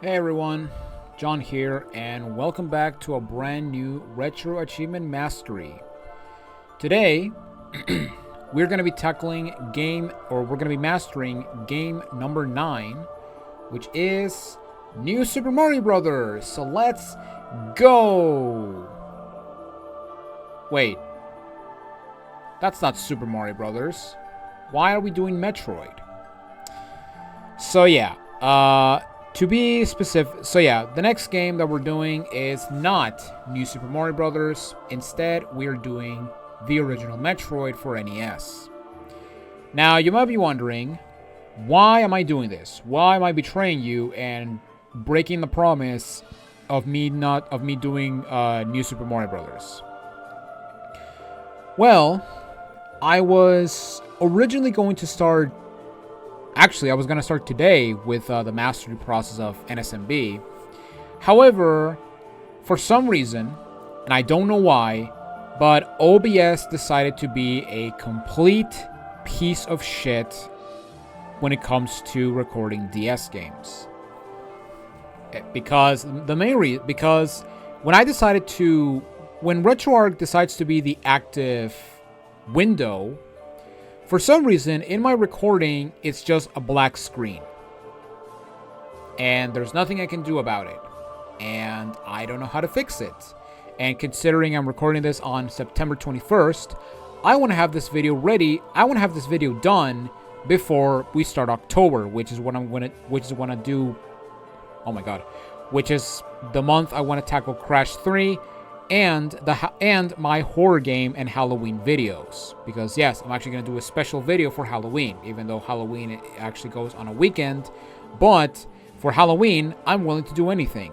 Hey everyone, John here, and welcome back to a brand new Retro Achievement Mastery. Today, we're going to be we're going to be mastering game number 9, which is New Super Mario Brothers. So let's go! Wait, that's not Super Mario Brothers. Why are we doing Metroid? So yeah, to be specific, the next game that we're doing is not New Super Mario Brothers. Instead, we're doing the original Metroid for NES. Now, you might be wondering, why am I doing this? Why am I betraying you and breaking the promise of me doing New Super Mario Brothers? Well, I was originally going to start. Actually, I was going to start today with the mastery process of NSMB. However, for some reason, and I don't know why, but OBS decided to be a complete piece of shit when it comes to recording DS games. Because when RetroArch decides to be the active window, for some reason, in my recording, it's just a black screen. And there's nothing I can do about it. And I don't know how to fix it. And considering I'm recording this on September 21st, I want to have this video ready. I want to have this video done before we start October, which is when I do. Oh my god. Which is the month I want to tackle Crash 3. And my horror game and Halloween videos, because yes, I'm actually going to do a special video for Halloween, even though Halloween actually goes on a weekend. But for Halloween, I'm willing to do anything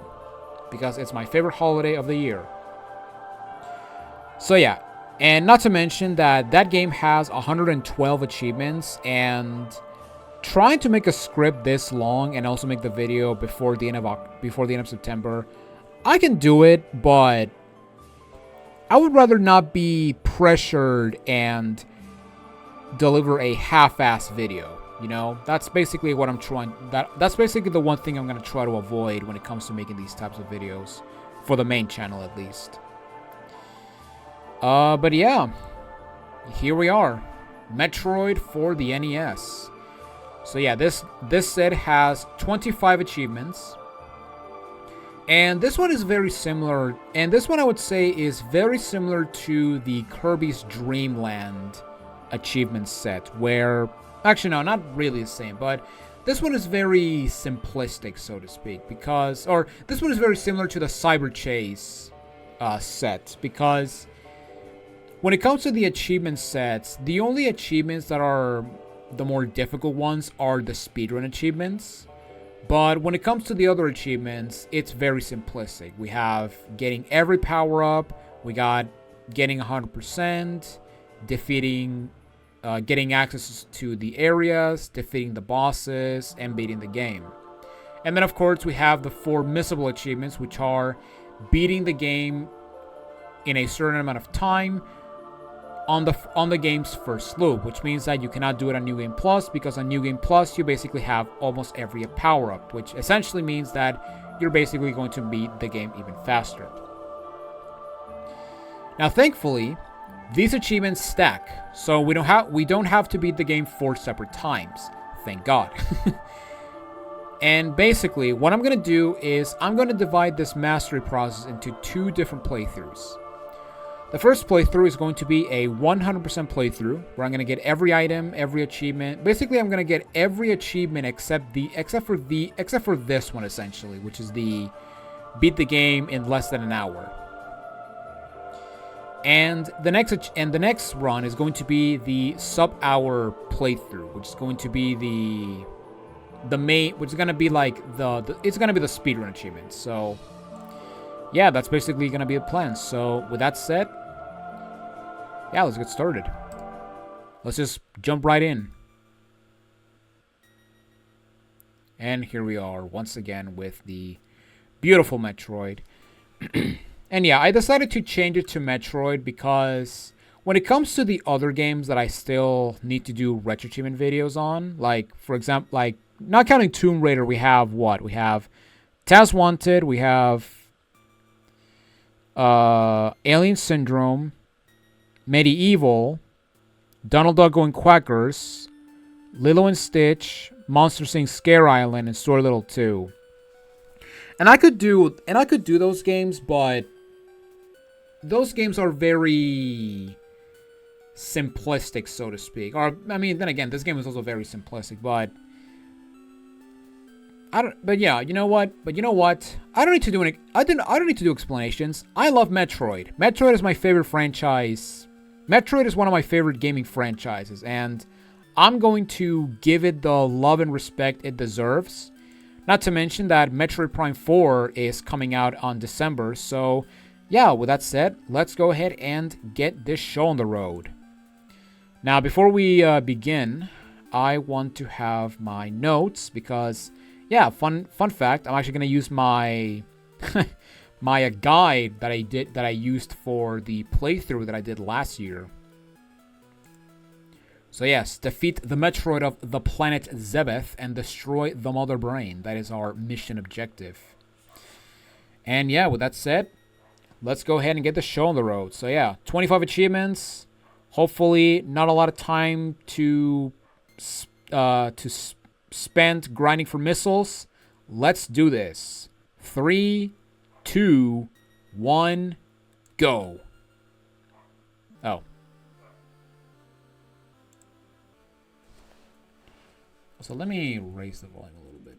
because it's my favorite holiday of the year. So yeah, and not to mention that game has 112 achievements, and trying to make a script this long and also make the video before the end of September, I can do it, but I would rather not be pressured and deliver a half-ass video, you know? That's basically what I'm trying. That's basically the one thing I'm going to try to avoid when it comes to making these types of videos, for the main channel at least. But yeah, here we are, Metroid for the NES. So yeah, this set has 25 achievements. And this one is very similar, and this one I would say is very similar to the Kirby's Dream Land achievement set, where, actually no, not really the same, but this one is very simplistic, so to speak, this one is very similar to the Cyber Chase set, because when it comes to the achievement sets, the only achievements that are the more difficult ones are the Speedrun Achievements. But when it comes to the other achievements, it's very simplistic. We have getting every power-up, we got getting 100%, getting access to the areas, defeating the bosses, and beating the game. And then, of course, we have the 4 missable achievements, which are beating the game in a certain amount of time on the game's first loop, which means that you cannot do it on New Game Plus, because on New Game Plus you basically have almost every power-up, which essentially means that you're basically going to beat the game even faster. Now, thankfully, these achievements stack, so we don't have to beat the game 4 separate times. Thank God. And basically, what I'm going to do is I'm going to divide this mastery process into 2 different playthroughs. The first playthrough is going to be a 100% playthrough, where I'm going to get every item, every achievement. Basically, I'm going to get every achievement except for this one, essentially, which is the beat the game in less than an hour. And the next run is going to be the sub-hour playthrough, which is going to be the main, which is going to be like it's going to be the speedrun achievements. So yeah, that's basically going to be the plan. So with that said, yeah, let's get started. Let's just jump right in. And here we are once again with the beautiful Metroid. And yeah, I decided to change it to Metroid because when it comes to the other games that I still need to do retro achievement videos on, like, for example, like, not counting Tomb Raider, we have what? We have Task Wanted, we have Alien Syndrome, Medieval, Donald Duck Going Quackers, Lilo and Stitch, Monster Inc. Scare Island, and Story Little 2. And I could do those games, but those games are very simplistic, so to speak. Or I mean, then again, this game is also very simplistic, but yeah, you know what? I don't need to do I don't need to do explanations. I love Metroid. Metroid is my favorite franchise. Metroid is one of my favorite gaming franchises, and I'm going to give it the love and respect it deserves. Not to mention that Metroid Prime 4 is coming out on December. So, yeah, with that said, let's go ahead and get this show on the road. Now, before we begin, I want to have my notes because, yeah, fun fact, I'm actually going to use my my guide that I used for the playthrough that I did last year. So yes, defeat the Metroid of the Planet Zebeth and destroy the Mother Brain. That is our mission objective. And yeah, with that said, let's go ahead and get the show on the road. So yeah, 25 achievements. Hopefully, not a lot of time to spend grinding for missiles. Let's do this. 3, 2, 1, go. Oh. So let me raise the volume a little bit.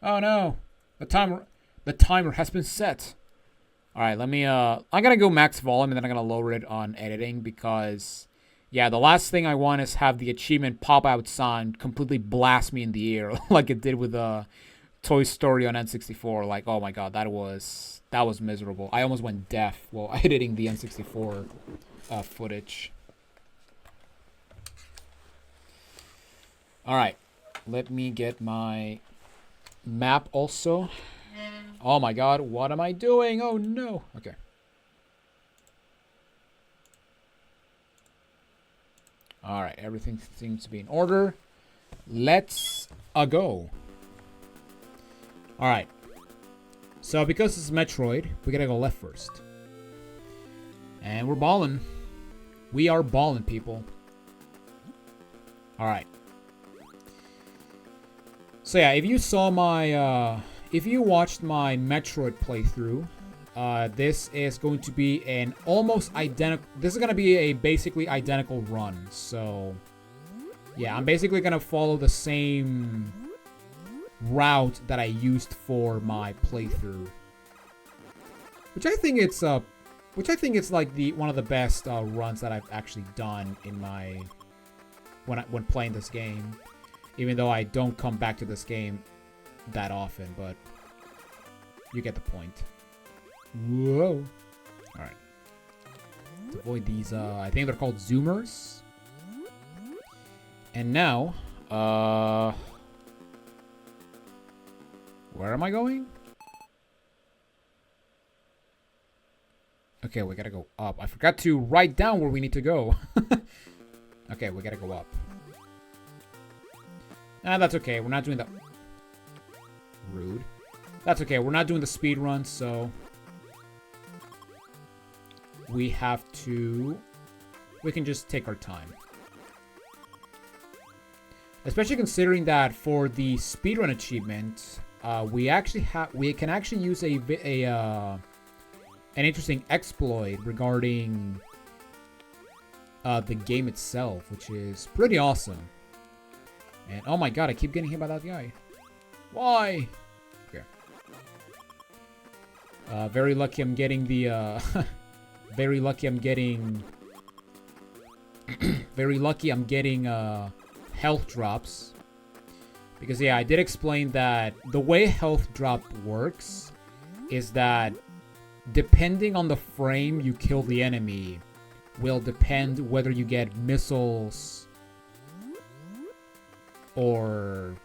Oh no, the timer has been set. All right, let me. I'm gonna go max volume and then I'm gonna lower it on editing because, yeah, the last thing I want is have the achievement pop out sign completely blast me in the ear like it did with Toy Story on N64. Like, oh my god, that was miserable. I almost went deaf while editing the N64 footage. Alright, let me get my map also. Oh my god, what am I doing? Oh no. Okay. Alright, everything seems to be in order. Let's go. Alright. So because this is Metroid, we gotta go left first. And we're balling. We are balling, people. Alright. So yeah, if you saw my, if you watched my Metroid playthrough, this is going to be an almost identical, this is going to be a basically identical run. So yeah, I'm basically going to follow the same route that I used for my playthrough. Which I think it's like one of the best runs that I've actually done in my, when playing this game. Even though I don't come back to this game that often, but you get the point. Whoa. Alright. To avoid these, I think they're called zoomers. And now, where am I going? Okay, we gotta go up. I forgot to write down where we need to go. Okay, we gotta go up. Ah, that's okay. We're not doing the... Rude. That's okay. We're not doing the speed run, so... we have to... we can just take our time. Especially considering that for the speedrun achievement, we can actually use an interesting exploit regarding the game itself, which is pretty awesome. And oh my god, I keep getting hit by that guy. Why? Okay. Very lucky I'm getting the very lucky I'm getting health drops. Because yeah, I did explain that the way health drop works is that depending on the frame you kill the enemy will depend whether you get missiles or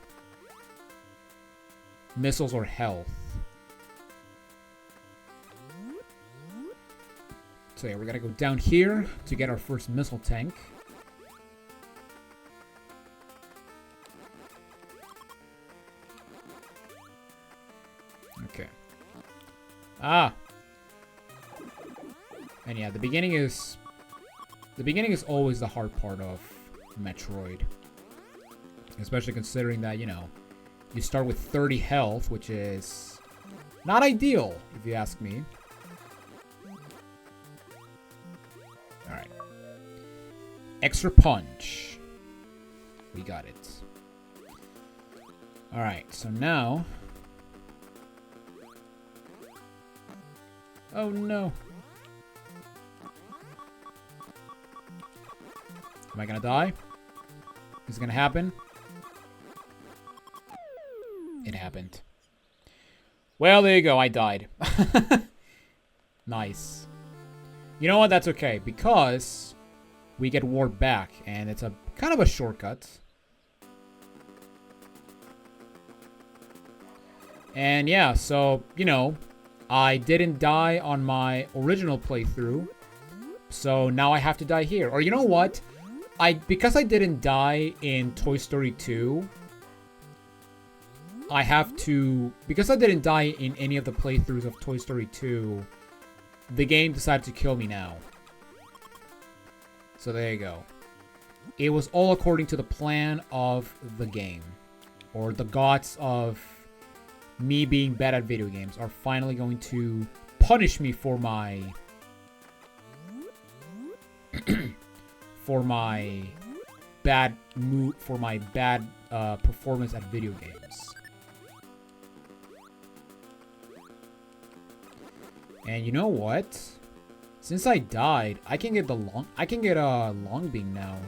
health. So yeah, we're gonna go down here to get our first missile tank. Okay. Ah. And yeah, the beginning is always the hard part of Metroid. Especially considering that, you know, you start with 30 health, which is not ideal, if you ask me. Alright. Extra punch. We got it. Alright, so now... Oh no. Am I gonna die? Is it gonna happen? It happened. Well, there you go. I died. Nice. You know what? That's okay, because we get warped back, and it's a kind of a shortcut. And yeah, so, you know, I didn't die on my original playthrough, so now I have to die here. Or you know what? Because I didn't die in Toy Story 2, I have to... Because I didn't die in any of the playthroughs of Toy Story 2, the game decided to kill me now. So there you go. It was all according to the plan of the game. Or the gods of me being bad at video games are finally going to punish me for my... for my bad performance at video games. And you know what? Since I died, I can get a long beam now.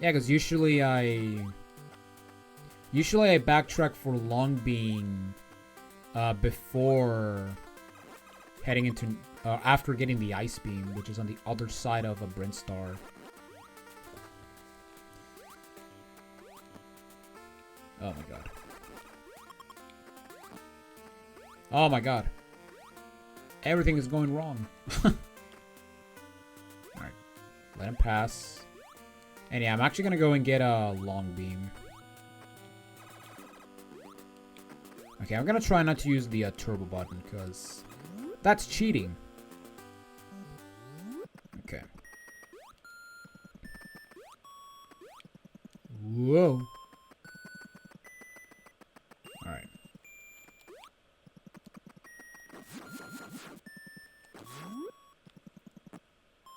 Yeah, because usually I backtrack for long beam before heading into after getting the ice beam, which is on the other side of a Brinstar. Oh my god. Oh my god. Everything is going wrong. Alright. Let him pass. And yeah, I'm actually gonna go and get a long beam. Okay, I'm gonna try not to use the turbo button, because that's cheating. Okay. Whoa. Alright.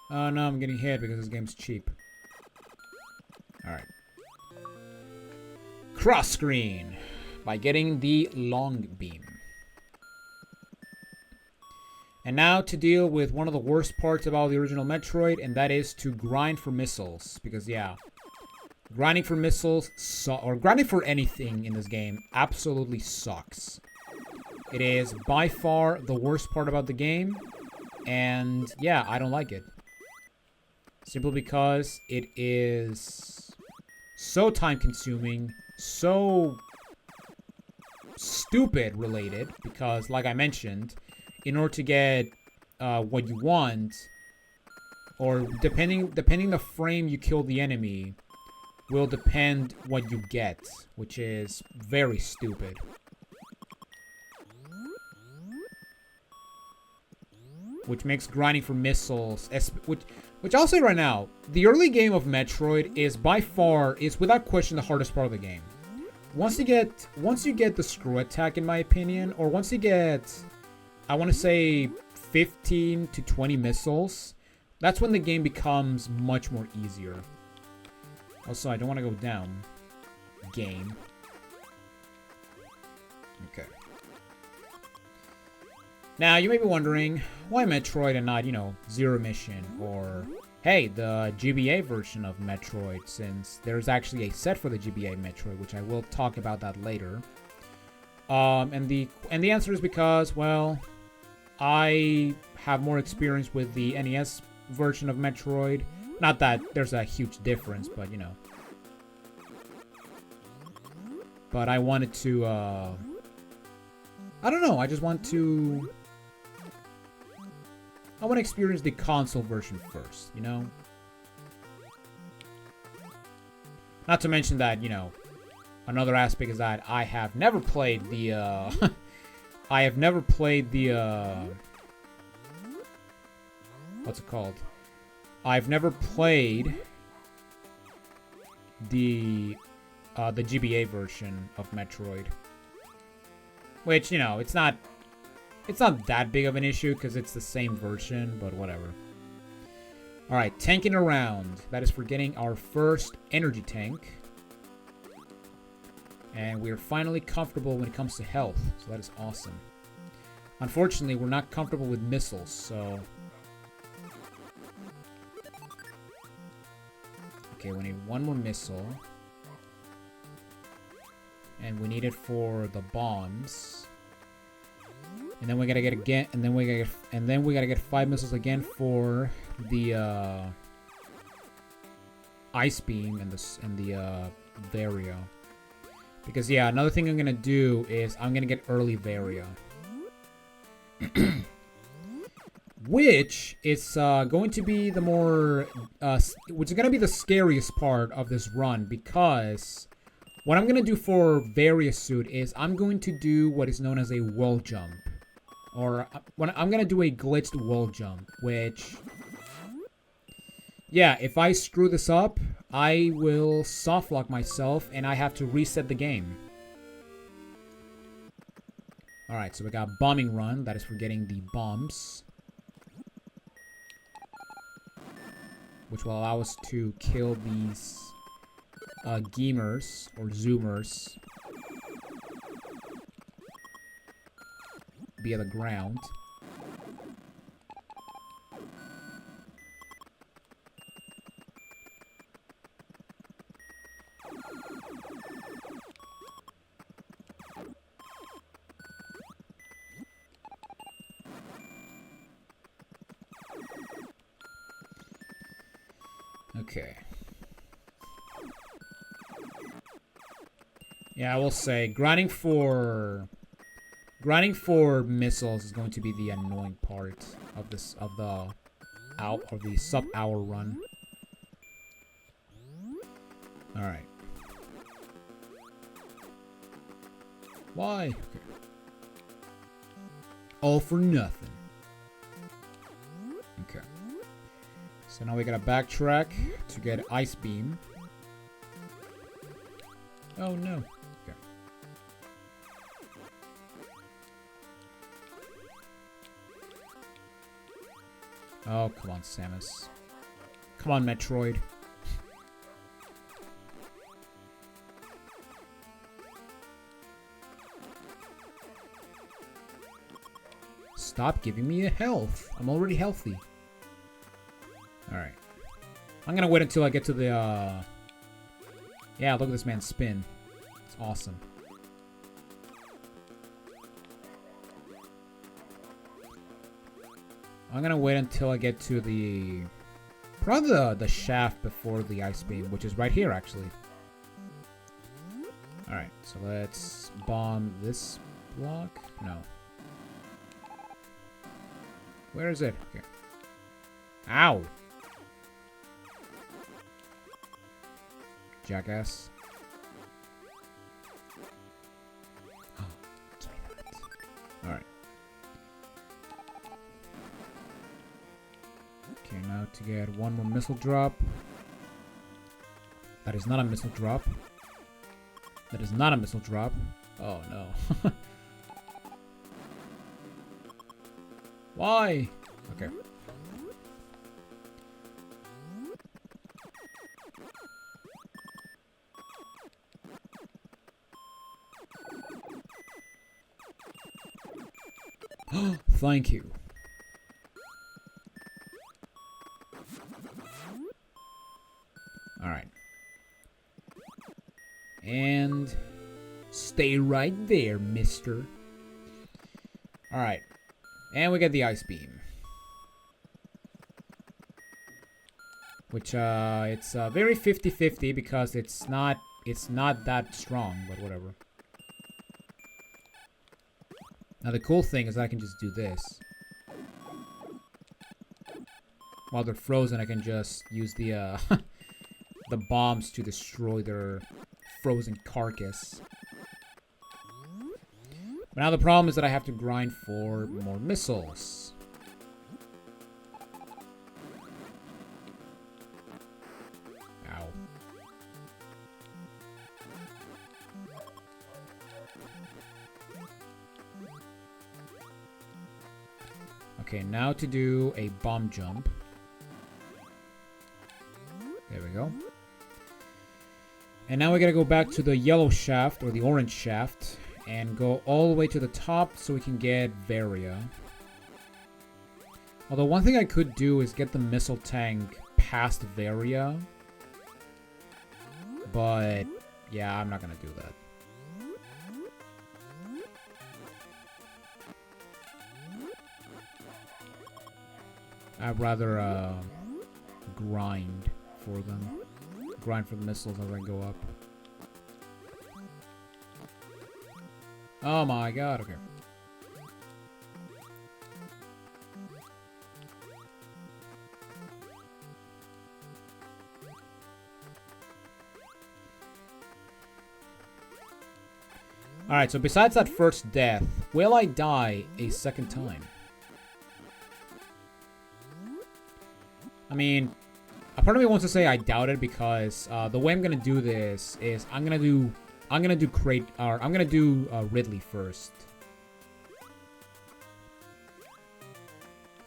Oh no, I'm getting hit because this game's cheap. Alright. Cross screen by getting the long beam. And now to deal with one of the worst parts about the original Metroid, and that is to grind for missiles. Because yeah, grinding for missiles, or grinding for anything in this game absolutely sucks. It is by far the worst part about the game, and yeah, I don't like it. Simply because it is so time-consuming, so stupid related, because like I mentioned, in order to get what you want, or depending the frame you kill the enemy, will depend what you get, which is very stupid. Which makes grinding for missiles, which I'll say right now, the early game of Metroid is by far, is without question the hardest part of the game. Once you get the screw attack, in my opinion, or once you get, I want to say 15 to 20 missiles, that's when the game becomes much more easier. Also, I don't want to go down. Game. Okay. Now, you may be wondering, why Metroid and not, you know, Zero Mission, or, hey, the GBA version of Metroid, since there's actually a set for the GBA Metroid, which I will talk about that later. And the answer is because, well, I have more experience with the NES version of Metroid. Not that there's a huge difference, but, you know. But I wanted to, I don't know, I just want to... I want to experience the console version first, you know? Not to mention that, you know, another aspect is that I have never played the, I have never played the, what's it called? I've never played the GBA version of Metroid. Which, you know, it's not that big of an issue because it's the same version, but whatever. Alright, tanking around. That is for getting our first energy tank. And we're finally comfortable when it comes to health, so that is awesome. Unfortunately, we're not comfortable with missiles, so... Okay, we need one more missile. And we need it for the bombs. And then we gotta get again, and then we gotta get 5 missiles again for the ice beam and the Varia. Because yeah, another thing I'm gonna do is I'm gonna get early Varia. Which is going to be the more, which is gonna be the scariest part of this run, because what I'm gonna do for Varia suit is I'm going to do what is known as a wall jump, or when I'm gonna do a glitched wall jump, which, yeah, if I screw this up, I will softlock myself and I have to reset the game. Alright, so we got bombing run, that is for getting the bombs, which will allow us to kill these gamers or zoomers via the ground. Okay. Yeah, I will say grinding for missiles is going to be the annoying part of the sub-hour run. All right. Why? Okay. All for nothing. Okay. So now we gotta backtrack to get Ice Beam. Oh no. Okay. Oh, come on, Samus. Come on, Metroid. Stop giving me a health. I'm already healthy. Alright. I'm gonna wait until I get to the, yeah, look at this man spin. It's awesome. I'm gonna wait until I get to the... probably the shaft before the ice beam, which is right here, actually. Alright, so let's bomb this block. No. Where is it? Okay. Ow! Jackass. Alright. Okay, now to get one more missile drop. That is not a missile drop. That is not a missile drop. Oh no. Why? Okay. Thank you. Alright. And stay right there, mister. Alright. And we get the ice beam. Which, it's very 50-50 because it's not that strong, but whatever. Now the cool thing is I can just do this. While they're frozen, I can just use the the bombs to destroy their frozen carcass. But now the problem is that I have to grind for more missiles. Ow. Okay, now to do a bomb jump. There we go. And now we gotta go back to the yellow shaft, or the orange shaft, and go all the way to the top so we can get Varia. Although one thing I could do is get the missile tank past Varia. But, yeah, I'm not gonna do that. I'd rather grind for them. Grind for the missiles as I go up. Oh my god, okay. Alright, so besides that first death, will I die a second time? I mean, a part of me wants to say I doubt it because the way I'm gonna do this is I'm gonna do Ridley first.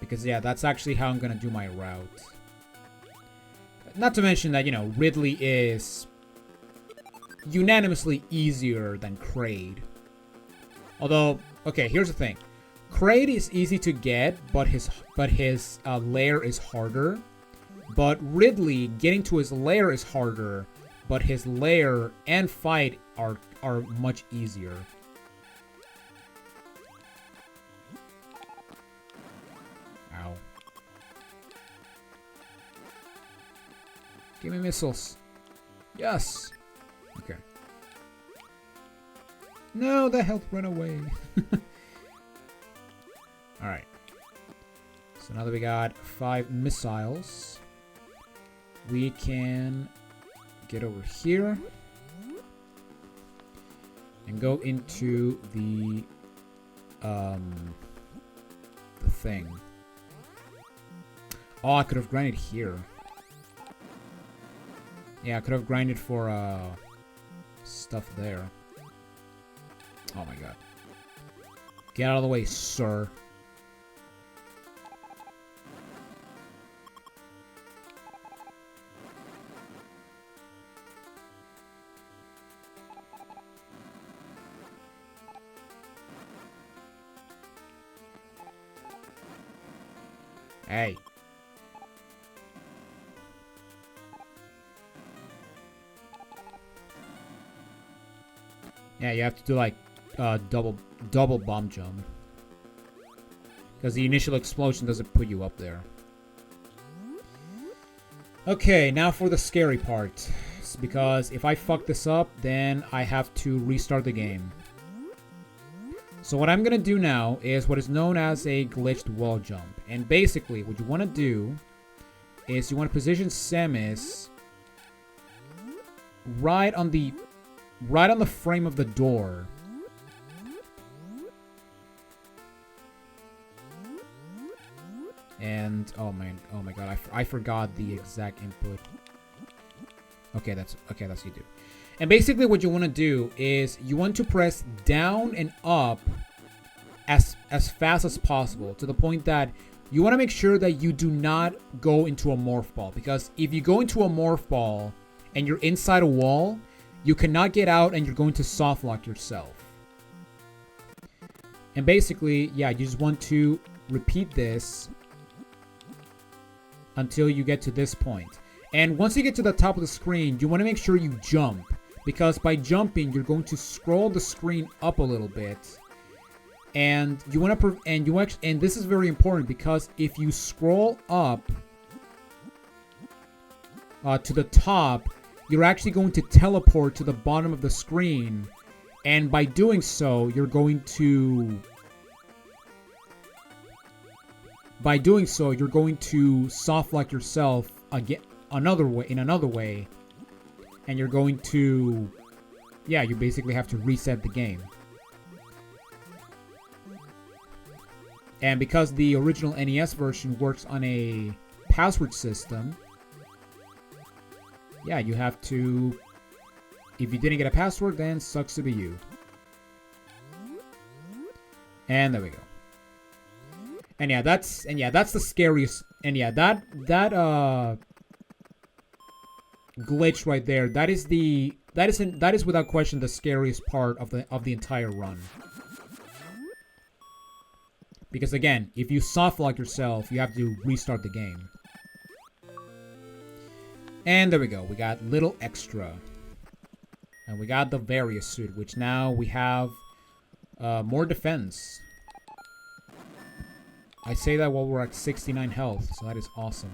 Because yeah, that's actually how I'm gonna do my route. Not to mention that, you know, Ridley is unanimously easier than Kraid. Although, okay, here's the thing. Kraid is easy to get, but his lair is harder. But Ridley, getting to his lair is harder, but his lair and fight are much easier. Ow. Give me missiles. Yes. Okay. No, the health ran away. Alright. So now that we got 5 missiles, we can get over here and go into the thing. Oh, I could have grinded here. Yeah, I could have grinded for stuff there. Oh my god. Get out of the way, sir. Hey. Yeah, you have to do like double bomb jump. Because the initial explosion doesn't put you up there. Okay, now for the scary part. Because if I fuck this up, then I have to restart the game. So what I'm going to do now is what is known as a glitched wall jump. And basically, what you want to do is you want to position Samus right on the frame of the door. And oh my god, I forgot the exact input. Okay, that's you do. And basically what you want to do is you want to press down and up as fast as possible, to the point that you want to make sure that you do not go into a morph ball, because if you go into a morph ball and you're inside a wall, you cannot get out and you're going to soft lock yourself. And basically, yeah, you just want to repeat this until you get to this point. And once you get to the top of the screen, you want to make sure you jump, because by jumping, you're going to scroll the screen up a little bit. And you want to, and this is very important, because if you scroll up to the top, you're actually going to teleport to the bottom of the screen, and by doing so, you're going to soft lock yourself again in another way, and you're going to yeah, you basically have to reset the game. And because the original NES version works on a password system, yeah, you have to... If you didn't get a password, then sucks to be you. And there we go. And yeah, that's the scariest. And yeah, that glitch right there. That is without question the scariest part of the entire run. Because again, if you softlock yourself, you have to restart the game. And there we go. We got little extra. And we got the various suit, which now we have more defense. I say that while we're at 69 health, so that is awesome.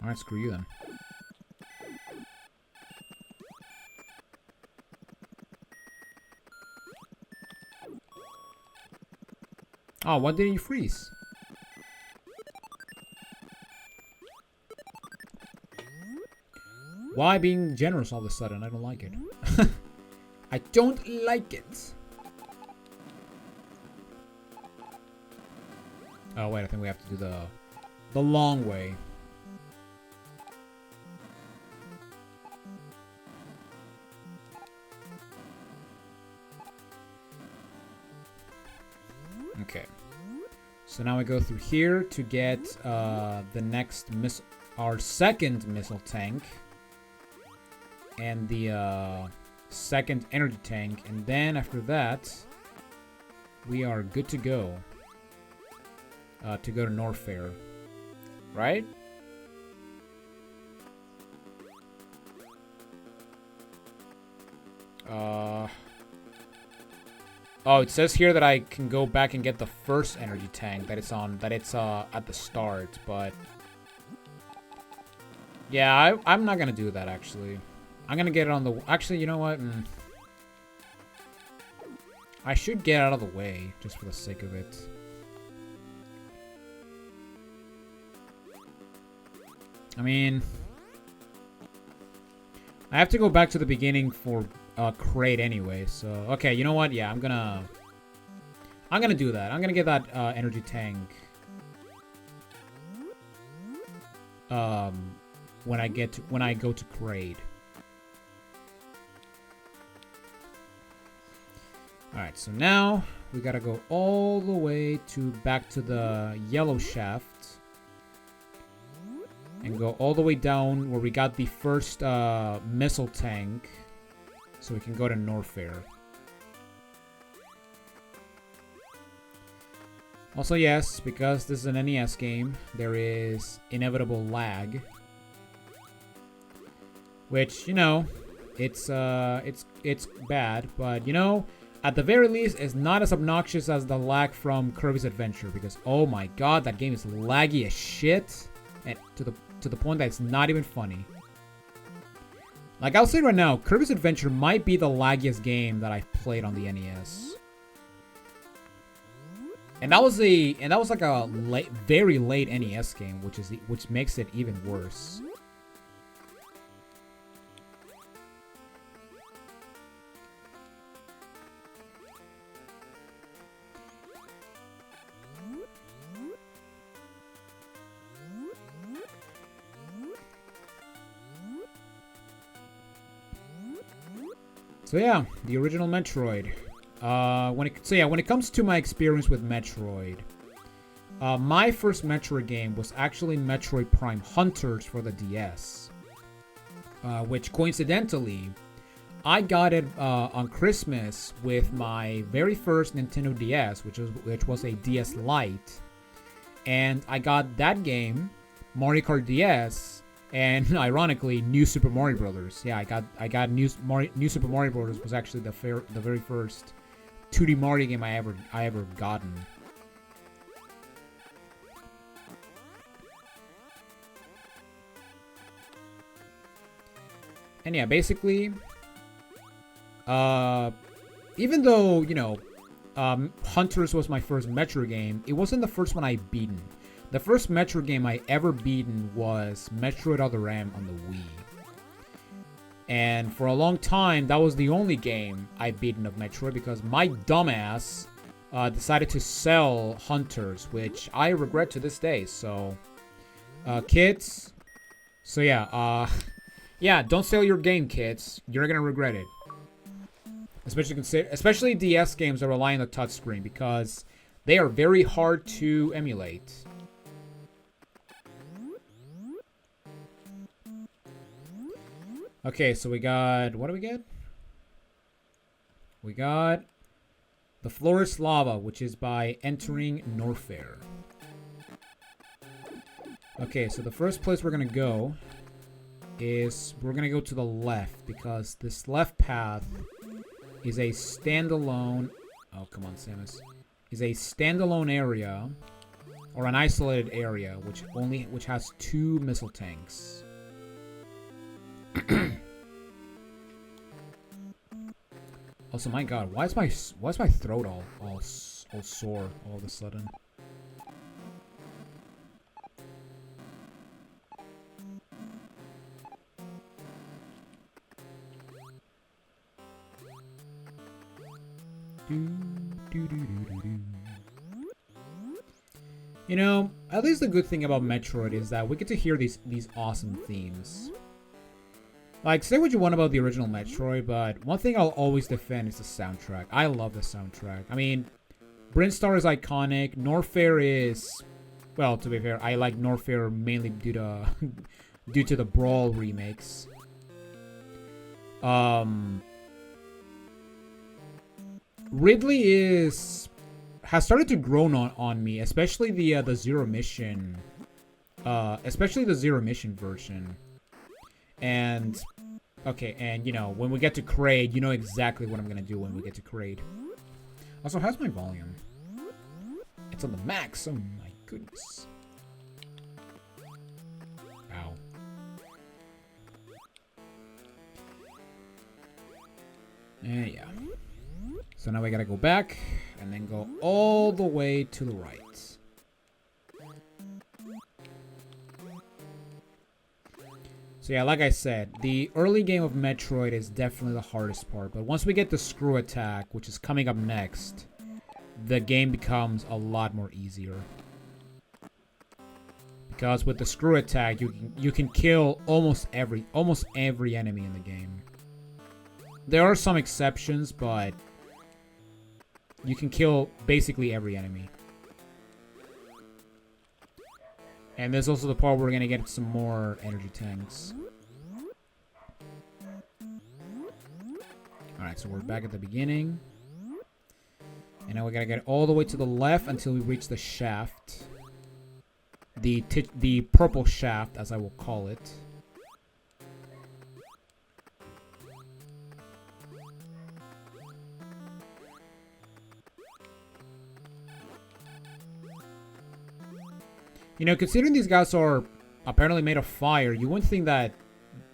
Alright, screw you then. Oh, why didn't you freeze? Why being generous all of a sudden? I don't like it. I don't like it. Oh wait, I think we have to do the long way. Okay. So now we go through here to get the next our second missile tank. And the second energy tank. And then after that, we are good to go. To go to Norfair. Right? Oh, it says here that I can go back and get the first energy tank that it's at the start, but yeah, I'm not gonna do that actually. I'm gonna get it on the... Actually, you know what? I should get out of the way, just for the sake of it. I mean... I have to go back to the beginning for crate anyway, so... Okay, you know what? Yeah, I'm gonna do that. I'm gonna get that energy tank. When I go to crate. Alright, so now we gotta go all the way back to the yellow shaft. And go all the way down where we got the first missile tank. So we can go to Norfair. Also, yes, because this is an NES game, there is inevitable lag. Which, you know, it's bad, but you know, at the very least, it's not as obnoxious as the lag from Kirby's Adventure, because oh my god, that game is laggy as shit, and to the point that it's not even funny. Like, I'll say right now, Kirby's Adventure might be the laggiest game that I've played on the NES. And that was like a very late NES game, which makes it even worse. So yeah, the original Metroid. When it comes to my experience with Metroid, my first Metroid game was actually Metroid Prime Hunters for the DS, which coincidentally, I got it on Christmas with my very first Nintendo DS, which was a DS Lite, and I got that game, Mario Kart DS. And ironically, New Super Mario Brothers. Yeah, I got New Super Mario Brothers was actually the very first 2D Mario game I ever gotten. And yeah, basically, even though, you know, Hunters was my first Metro game, it wasn't the first one I beaten. The first Metroid game I ever beaten was Metroid Other M on the Wii. And for a long time, that was the only game I've beaten of Metroid because my dumbass decided to sell Hunters, which I regret to this day. So, kids. So yeah, yeah, don't sell your game, kids. You're gonna regret it. Especially DS games that rely on the touchscreen because they are very hard to emulate. Okay, so we got... What do we get? We got the Florist Lava, which is by entering Norfair. Okay, so the first place we're going to go is... We're going to go to the left, because this left path is a standalone... Oh, come on, Samus. Is a standalone area, or an isolated area, which has 2 missile tanks. Also, my God, why is my throat all sore all of a sudden? You know, at least the good thing about Metroid is that we get to hear these awesome themes. Like, say what you want about the original Metroid, but one thing I'll always defend is the soundtrack. I love the soundtrack. I mean, Brinstar is iconic. Norfair is... Well, to be fair, I like Norfair mainly due to the Brawl remakes. Ridley has started to grow on me, especially the Zero Mission, especially the Zero Mission version. And, okay, and, you know, when we get to Kraid, you know exactly what I'm going to do when we get to Kraid. Also, how's my volume? It's on the max. Oh, my goodness. Ow. Yeah. So now we got to go back and then go all the way to the right. So yeah, like I said, the early game of Metroid is definitely the hardest part. But once we get the Screw Attack, which is coming up next, the game becomes a lot more easier. Because with the Screw Attack, you can kill almost every enemy in the game. There are some exceptions, but you can kill basically every enemy. And there's also the part where we're going to get some more energy tanks. Alright, so we're back at the beginning. And now we got to get all the way to the left until we reach the shaft. The purple shaft, as I will call it. You know, considering these guys are apparently made of fire, you wouldn't think that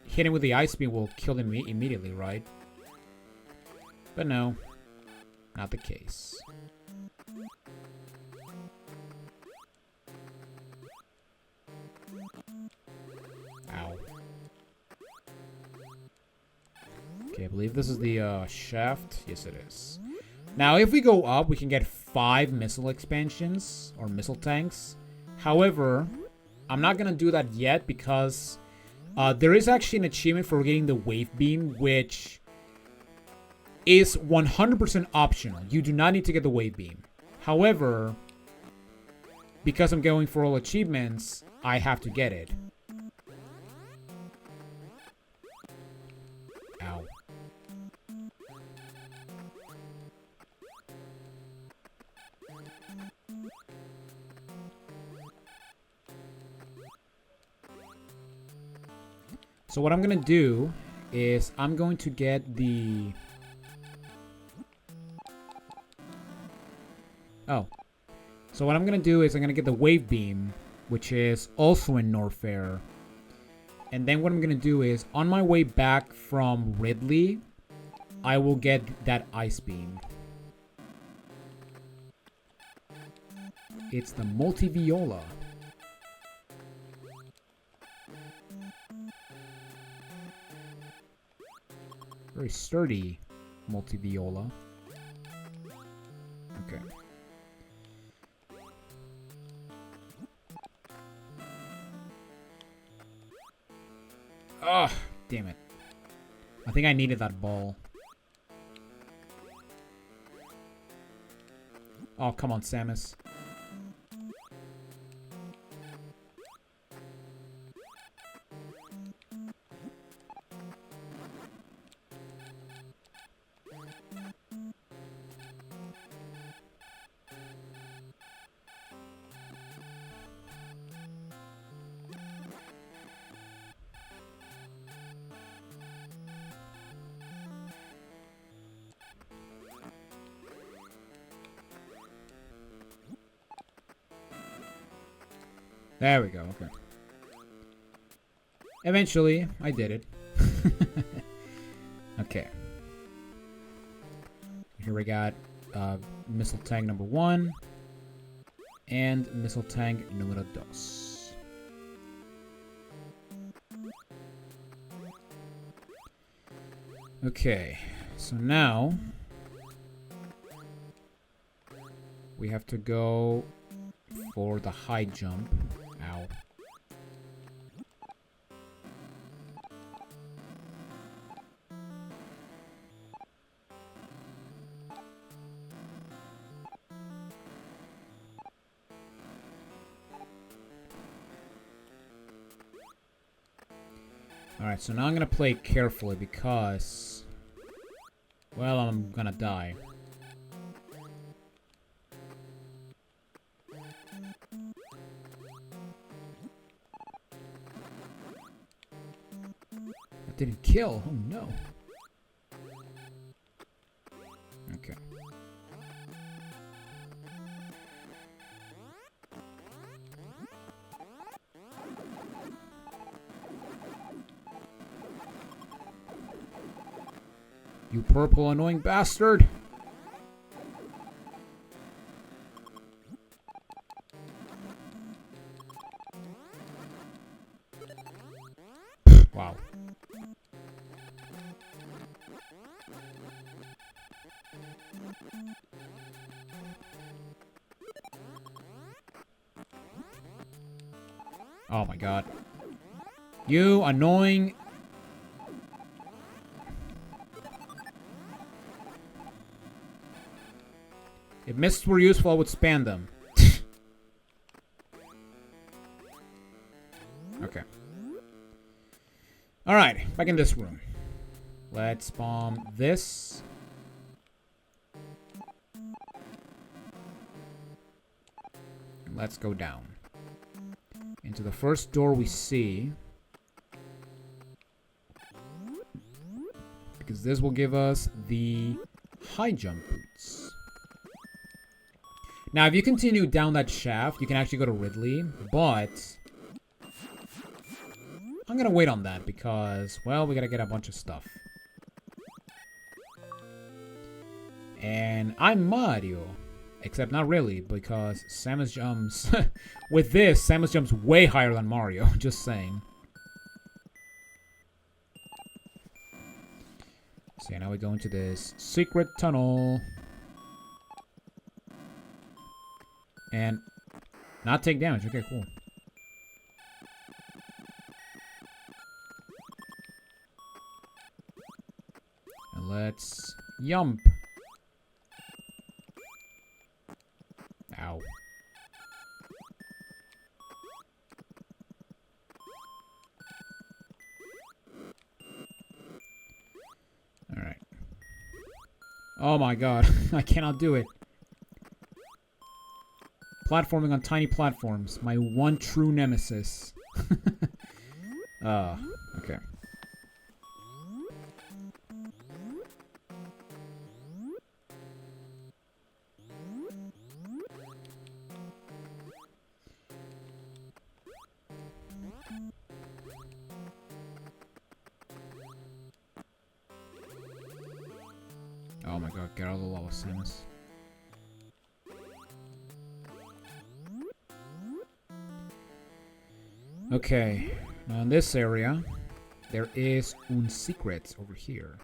hitting with the ice beam will kill them immediately, right? But no, not the case. Ow. Okay, I believe this is the shaft. Yes, it is. Now, if we go up, we can get 5 missile expansions, or missile tanks. However, I'm not going to do that yet because there is actually an achievement for getting the wave beam, which is 100% optional. You do not need to get the wave beam. However, because I'm going for all achievements, I have to get it. Ow. So what I'm going to do is I'm going to get the... Oh. So what I'm going to do is I'm going to get the wave beam, which is also in Norfair. And then what I'm going to do is on my way back from Ridley, I will get that ice beam. It's the Multiviola. very sturdy multi-viola. Okay. Oh, damn it. I think I needed that ball. Oh, come on, Samus. There we go, okay. Eventually, I did it. Okay. Here we got missile tank number 1 and missile tank numero 2. Okay, so now we have to go for the high jump. Ow. Alright, so now I'm gonna play carefully because, well, I'm gonna die. That didn't kill. Oh no. Okay. You purple annoying bastard! Wow. Oh my god. You annoying... If mists were useful, I would spam them. Okay. Alright, back in this room. Let's bomb this. Let's go down. Into the first door we see. Because this will give us the high jump boots. Now, if you continue down that shaft, you can actually go to Ridley, but I'm gonna wait on that because, well, we gotta get a bunch of stuff. And I'm Mario, except not really, because Samus jumps... With this, Samus jumps way higher than Mario, just saying. So yeah, now we go into this secret tunnel. And not take damage. Okay, cool. And let's yump. Ow. Alright. Oh my god. I cannot do it. Platforming on tiny platforms. My one true nemesis. Okay. Oh my god, get out of the lava, Samus. Okay, now in this area, there is un secret over here.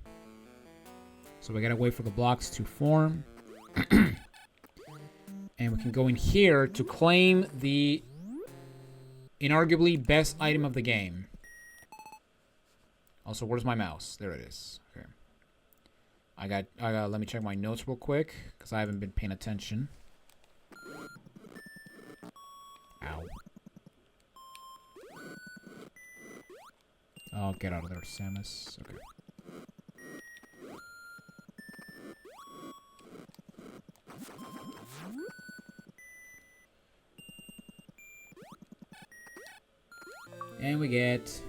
So we gotta wait for the blocks to form. And we can go in here to claim the inarguably best item of the game. Also, where's my mouse? There it is. Okay. I got let me check my notes real quick, because I haven't been paying attention. Ow. Oh, get out of there, Samus. Okay. And we get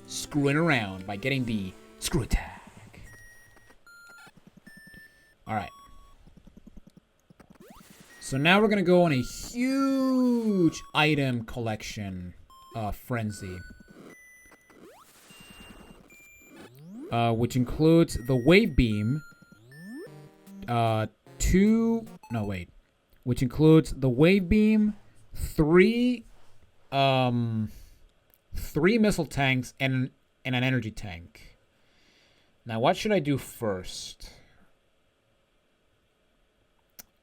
screwing around by getting the screw attack. Alright. So now we're going to go on a huge item collection frenzy. Which includes the wave beam. Which includes the wave beam, three missile tanks, and an energy tank. Now, what should I do first?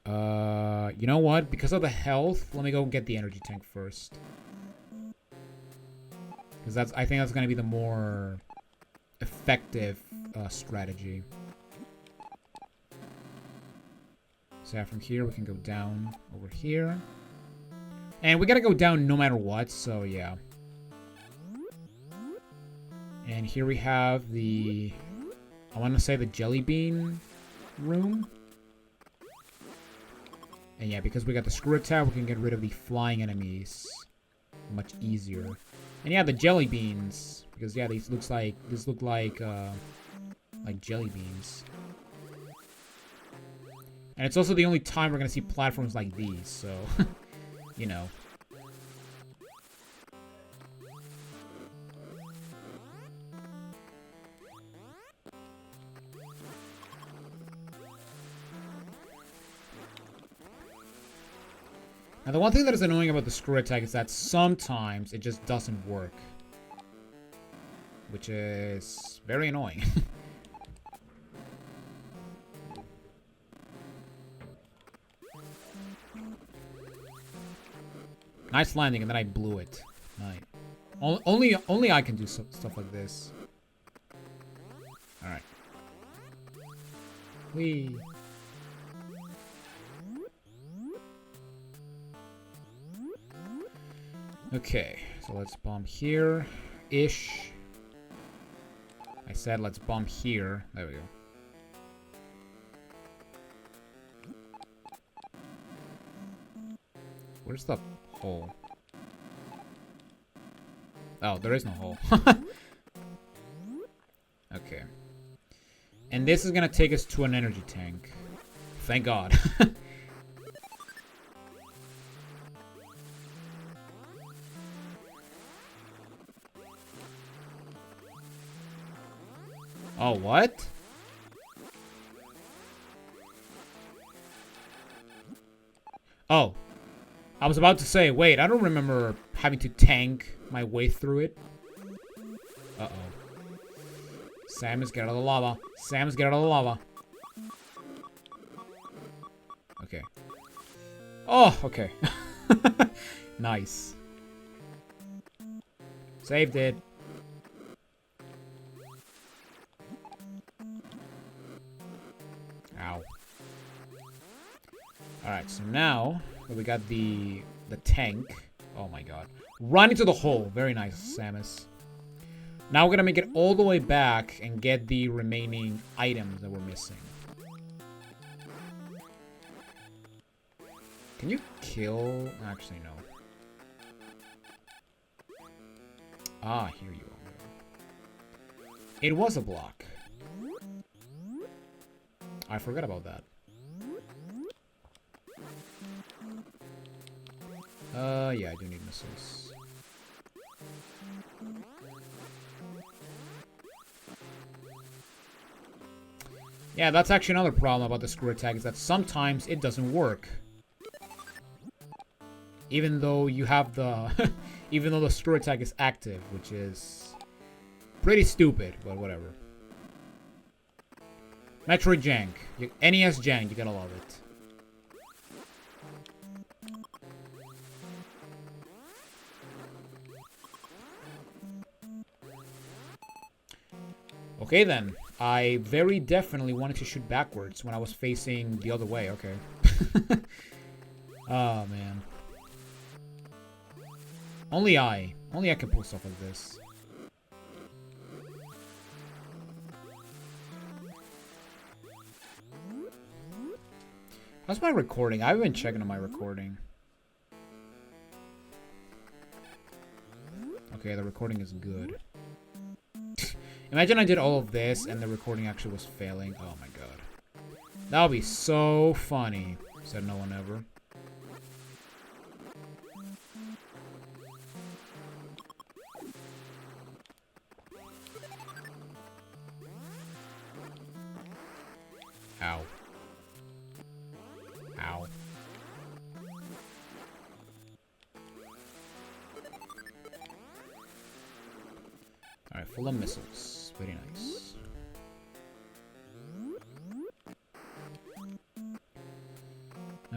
You know what? Because of the health, let me go get the energy tank first. Because I think that's going to be the more effective strategy. So yeah, from here we can go down over here. And we gotta go down no matter what, so yeah. And here we have the, I want to say the jelly bean room. And yeah, because we got the screw attack, we can get rid of the flying enemies much easier. And yeah, the jelly beans, because yeah, these look like jelly beans. And it's also the only time we're gonna see platforms like these, so you know. Now, the one thing that is annoying about the screw attack is that sometimes it just doesn't work. Which is very annoying. Nice landing, and then I blew it. Right. Only I can do stuff like this. Alright. Whee. Okay, so let's bomb here-ish. I said let's bomb here. There we go. Where's the hole? Oh, there is no hole. Okay. And this is gonna take us to an energy tank. Thank God. Oh, what? Oh. I was about to say, wait, I don't remember having to tank my way through it. Uh-oh. Samus, get out of the lava. Samus, get out of the lava. Okay. Oh, okay. Nice. Saved it. Ow. Alright, so now that we got the tank. Oh my god. Run into the hole. Very nice, Samus. Now we're gonna make it all the way back and get the remaining items that we're missing. Can you kill? Actually, no. Ah, here you are. It was a block. I forgot about that. Yeah, I do need missiles. Yeah, that's actually another problem about the screw attack, is that sometimes it doesn't work. Even though you have the... even though the screw attack is active, which is pretty stupid, but whatever. Metroid jank. NES jank, you gotta love it. Okay then. I very definitely wanted to shoot backwards when I was facing the other way. Okay. Oh, man. Only I can pull stuff like this. How's my recording? I haven't been checking on my recording. Okay, the recording is good. Imagine I did all of this and the recording actually was failing. Oh my god. That would be so funny. Said no one ever. Ow. Ow. Alright, full of missiles. Very nice.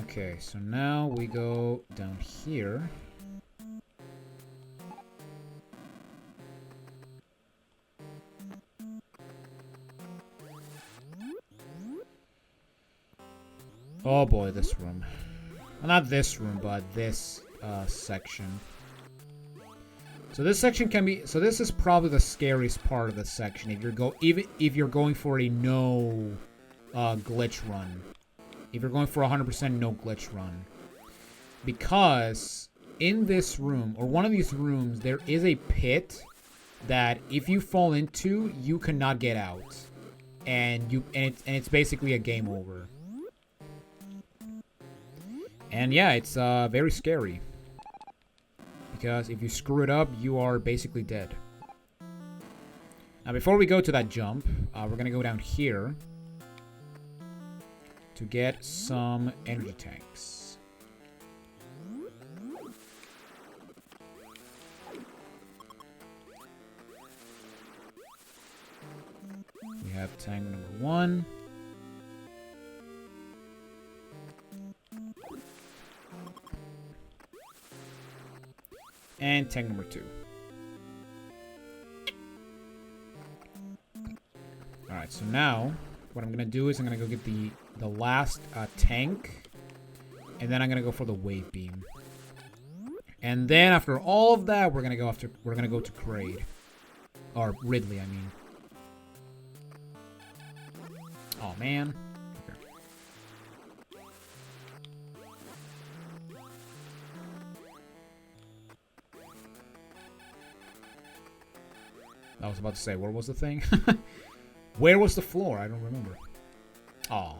Okay, so now we go down here. Oh boy, this room. Well, not this room, but this section. So this section can be. So this is probably the scariest part of the section. Even if you're going for a no glitch run, if you're going for 100% no glitch run, because in this room or one of these rooms there is a pit that if you fall into, you cannot get out, and it's basically a game over. And yeah, it's very scary. Because if you screw it up, you are basically dead. Now, before we go to that jump, we're going to go down here to get some energy tanks. We have tank number 1. And tank number 2. Alright, so now what I'm gonna do is I'm gonna go get the last tank, and then I'm gonna go for the wave beam. And then after all of that, we're gonna go to Kraid. Or Ridley, I mean. Oh man. I was about to say, where was the thing? Where was the floor? I don't remember. Oh.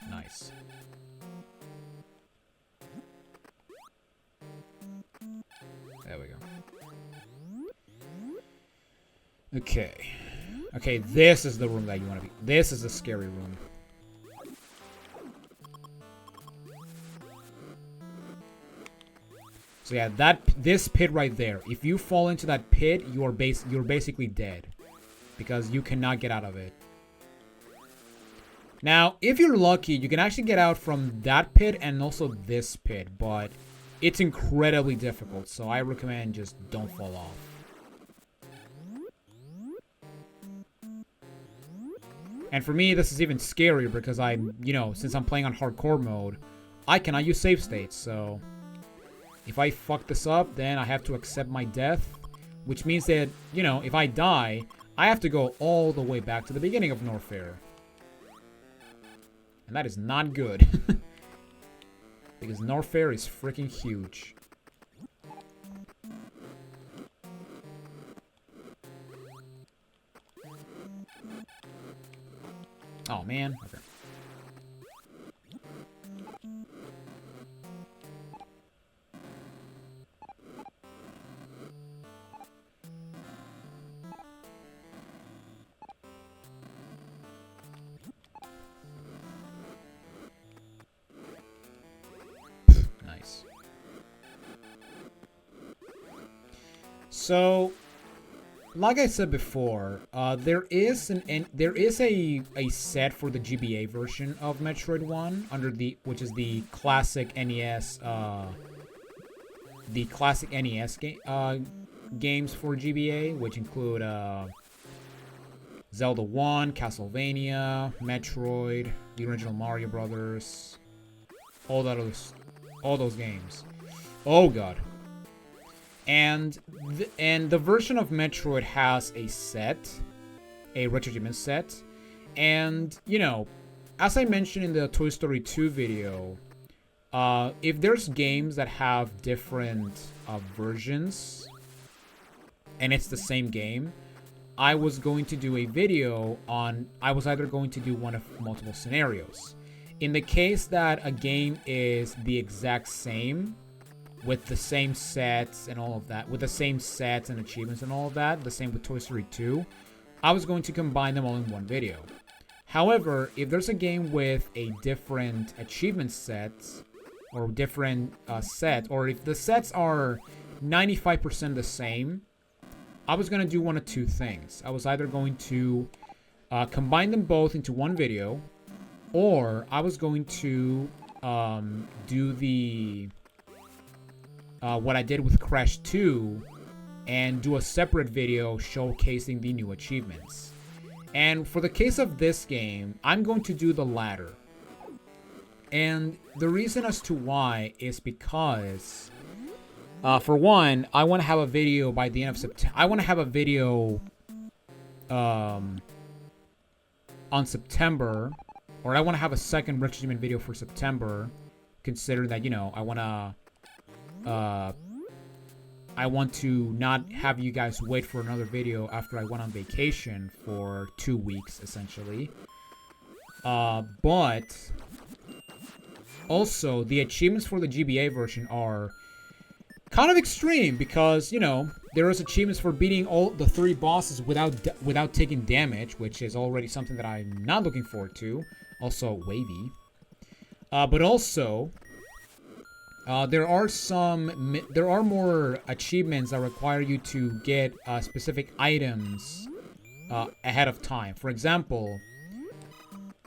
Nice. There we go. Okay. Okay, this is the room that you want to be. This is the scary room. So yeah, this pit right there. If you fall into that pit, you're basically dead, because you cannot get out of it. Now, if you're lucky, you can actually get out from that pit and also this pit, but it's incredibly difficult. So I recommend just don't fall off. And for me, this is even scarier because since I'm playing on hardcore mode, I cannot use save states, so if I fuck this up, then I have to accept my death, which means that, if I die, I have to go all the way back to the beginning of Norfair. And that is not good. Because Norfair is freaking huge. Oh, man. Okay. So, like I said before, there is a set for the GBA version of Metroid 1 which is the classic NES games for GBA, which include Zelda 1, Castlevania, Metroid, the original Mario Brothers, all those games. Oh god. And the version of Metroid has a RetroAchievements set, and you know, as I mentioned in the Toy Story 2 video, if there's games that have different versions, and it's the same game, I was going to do a video on. I was either going to do one of multiple scenarios. In the case that a game is the exact same, with the same sets and all of that, with the same sets and achievements and all of that, the same with Toy Story 2, I was going to combine them all in one video. However, if there's a game with a different achievement sets, or different sets, or if the sets are 95% the same, I was going to do one of two things. I was either going to combine them both into one video, or I was going to do the what I did with Crash 2 and do a separate video showcasing the new achievements. And for the case of this game, I'm going to do the latter. And the reason as to why is because, for one, I want to have a video by the end of September. I want to have a video on September, or I want to have a second RetroAchievement video for September, considering that, you know, I want to not have you guys wait for another video after I went on vacation for 2 weeks, essentially. But also, the achievements for the GBA version are kind of extreme because, you know, there is achievements for beating all the 3 bosses without taking damage, which is already something that I'm not looking forward to. Also, wavy. But also, there are more achievements that require you to get specific items ahead of time. For example,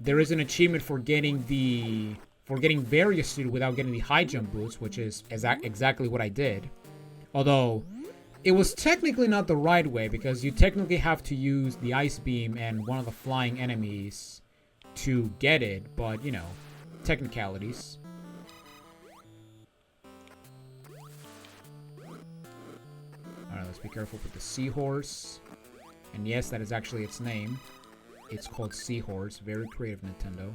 there is an achievement for getting various suit without getting the high jump boots, which is exactly what I did. Although it was technically not the right way, because you technically have to use the ice beam and one of the flying enemies to get it, but you know, technicalities. Alright, let's be careful with the seahorse. And yes, that is actually its name. It's called Seahorse. Very creative, Nintendo.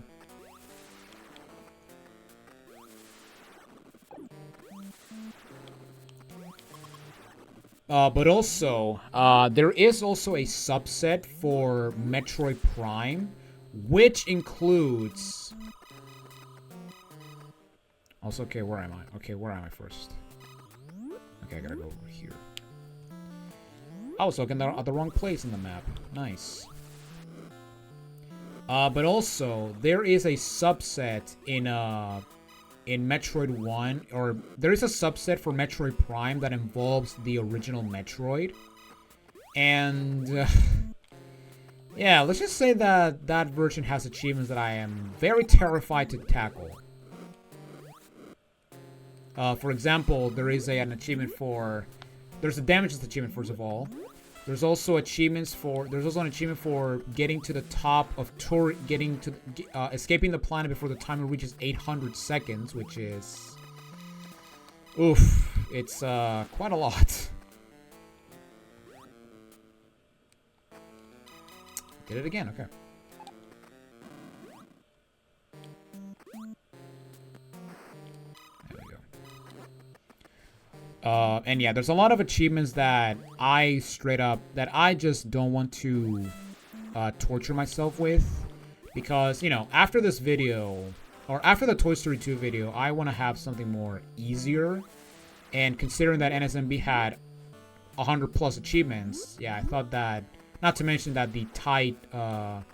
But also, there is also a subset for Metroid Prime, which includes... Also, okay, where am I? Okay, where am I first? Okay, I gotta go over here. I was looking at the wrong place in the map. Nice. But also, there is a subset in Metroid 1, or there is a subset for Metroid Prime that involves the original Metroid. And, yeah, let's just say that that version has achievements that I am very terrified to tackle. For example, there is an achievement for... There's a damages achievement, first of all. There's also achievements for... There's also an achievement for getting to the top of escaping the planet before the timer reaches 800 seconds, which is... Oof. It's, quite a lot. Did it again, okay. And yeah, there's a lot of achievements that I just don't want to torture myself with, because, you know, after this video, or after the Toy Story 2 video, I want to have something more easier, and considering that NSMB had 100 plus achievements, yeah, I thought that, not to mention that the tight, I'm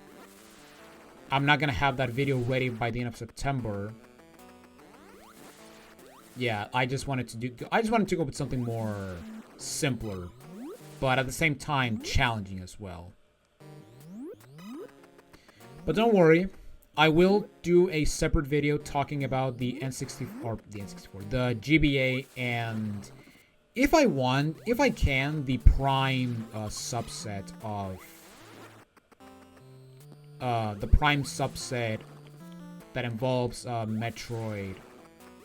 not gonna have that video ready by the end of September. Yeah, I just wanted to go with something more simpler. but at the same time challenging as well. But don't worry, I will do a separate video talking about the the GBA, and if I can, the Prime subset of that involves Metroid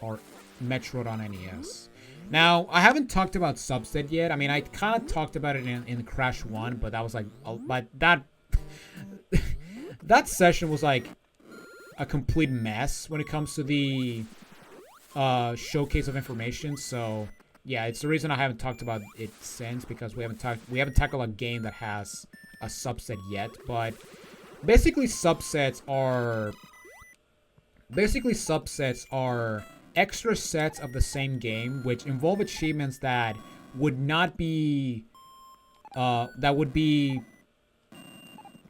or Metroid on NES. Now, I haven't talked about subset yet. I mean, I kind of talked about it in Crash 1, but that was like, but that that session was like a complete mess when it comes to the showcase of information. So yeah, it's the reason I haven't talked about it since, because we haven't tackled a game that has a subset yet. But basically subsets are extra sets of the same game which involve achievements that would not be that would be,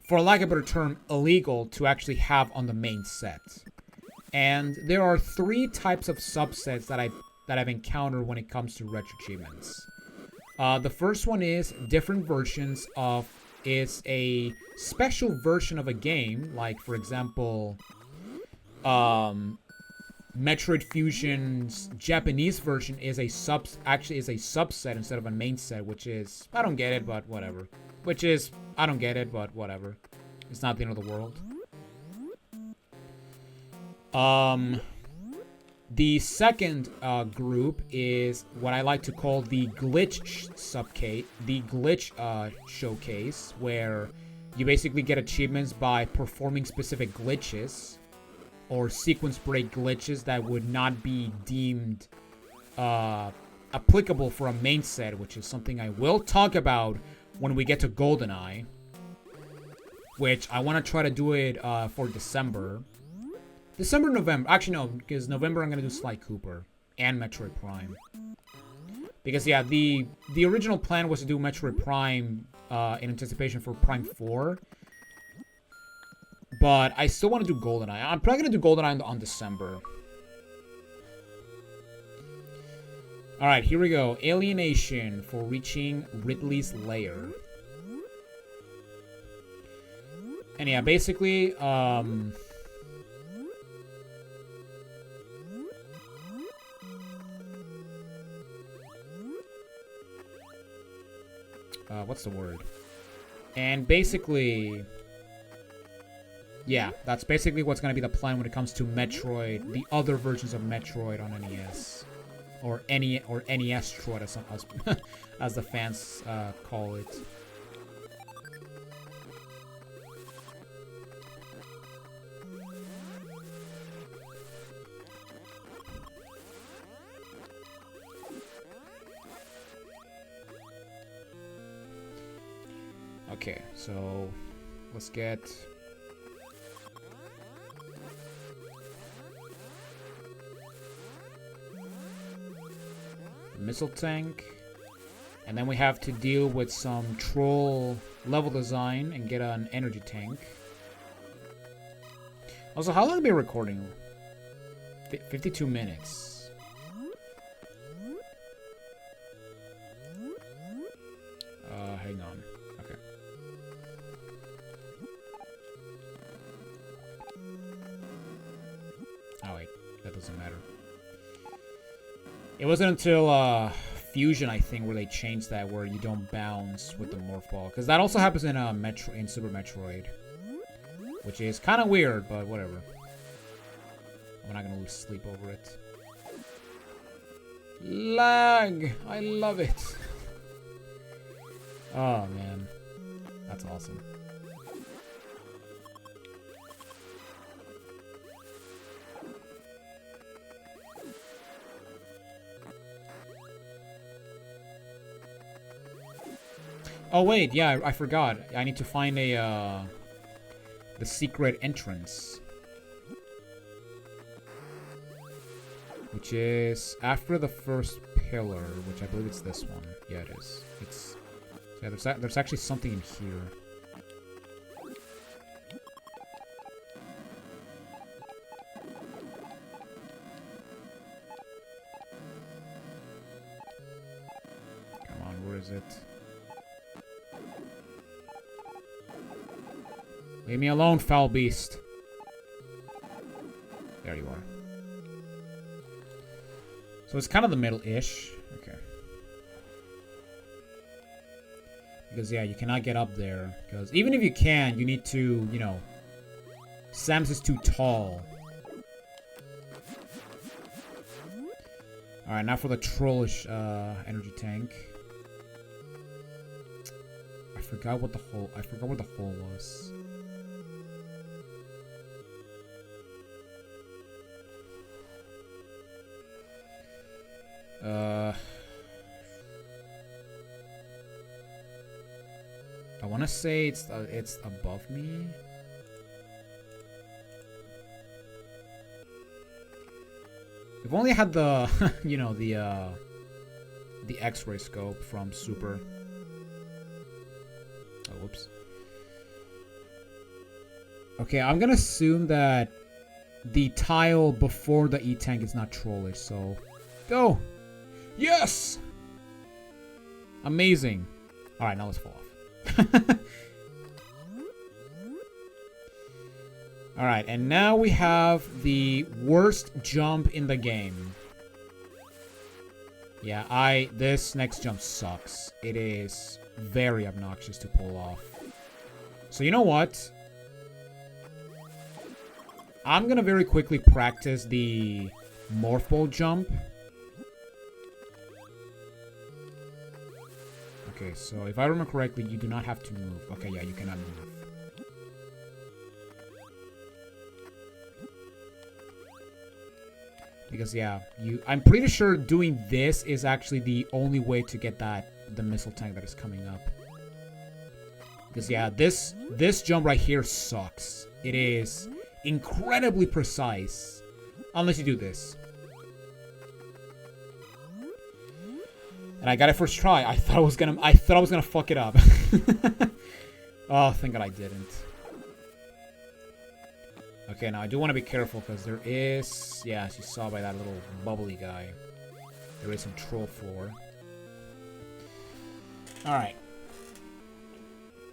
for lack of a better term, illegal to actually have on the main set. And there are 3 types of subsets that I've encountered when it comes to RetroAchievements. The first one is different versions of, is a special version of a game, like for example, Metroid Fusion's Japanese version is a subset instead of a main set, which is, I don't get it, but whatever. It's not the end of the world. The second group is what I like to call the glitch showcase, where you basically get achievements by performing specific glitches or sequence break glitches that would not be deemed applicable for a main set, which is something I will talk about when we get to GoldenEye, which I want to try to do it for December. November. Actually, no, because November I'm going to do Sly Cooper and Metroid Prime. Because, yeah, the original plan was to do Metroid Prime in anticipation for Prime 4. But I still want to do GoldenEye. I'm probably going to do GoldenEye on December. Alright, here we go. Alienation for reaching Ridley's lair. And yeah, basically, what's the word? And basically, yeah, that's basically what's going to be the plan when it comes to Metroid, the other versions of Metroid on NES. Or NES-troid, as the fans call it. Okay, so let's get the missile tank, and then we have to deal with some troll level design and get an energy tank. Also, how long have we been recording? 52 minutes. Hang on. Okay. Oh wait, that doesn't matter. It wasn't until Fusion, I think, where they changed that, where you don't bounce with the morph ball, because that also happens in in Super Metroid, which is kind of weird, but whatever. I'm not gonna lose sleep over it. Lag! I love it. Oh man, that's awesome. Oh wait, yeah, I forgot. I need to find the secret entrance, which is after the first pillar, which I believe it's this one. Yeah, it is. It's, yeah. There's actually something in here. Come on, where is it? Leave me alone, foul beast. There you are. So it's kind of the middle-ish. Okay. Because, yeah, you cannot get up there. Because even if you can, you need to, you know... Samus is too tall. Alright, now for the trollish energy tank. I forgot what the hole was. I want to say it's above me. If only I had the, you know, the X-ray scope from Super. Oh, whoops. Okay, I'm gonna assume that the tile before the E-tank is not trollish, so... Go! Yes! Amazing. Alright, now let's fall off. Alright, and now we have the worst jump in the game. Yeah, this next jump sucks. It is very obnoxious to pull off. So you know what? I'm gonna very quickly practice the Morph Ball jump. Okay, so if I remember correctly, you do not have to move. Okay, yeah, you cannot move. Because, yeah, I'm pretty sure doing this is actually the only way to get the missile tank that is coming up. Because, yeah, this jump right here sucks. It is incredibly precise. Unless you do this. And I got it first try. I thought I was gonna fuck it up. Oh, thank God I didn't. Okay, now I do want to be careful because there is, yeah, as you saw by that little bubbly guy, there is some troll floor. Alright.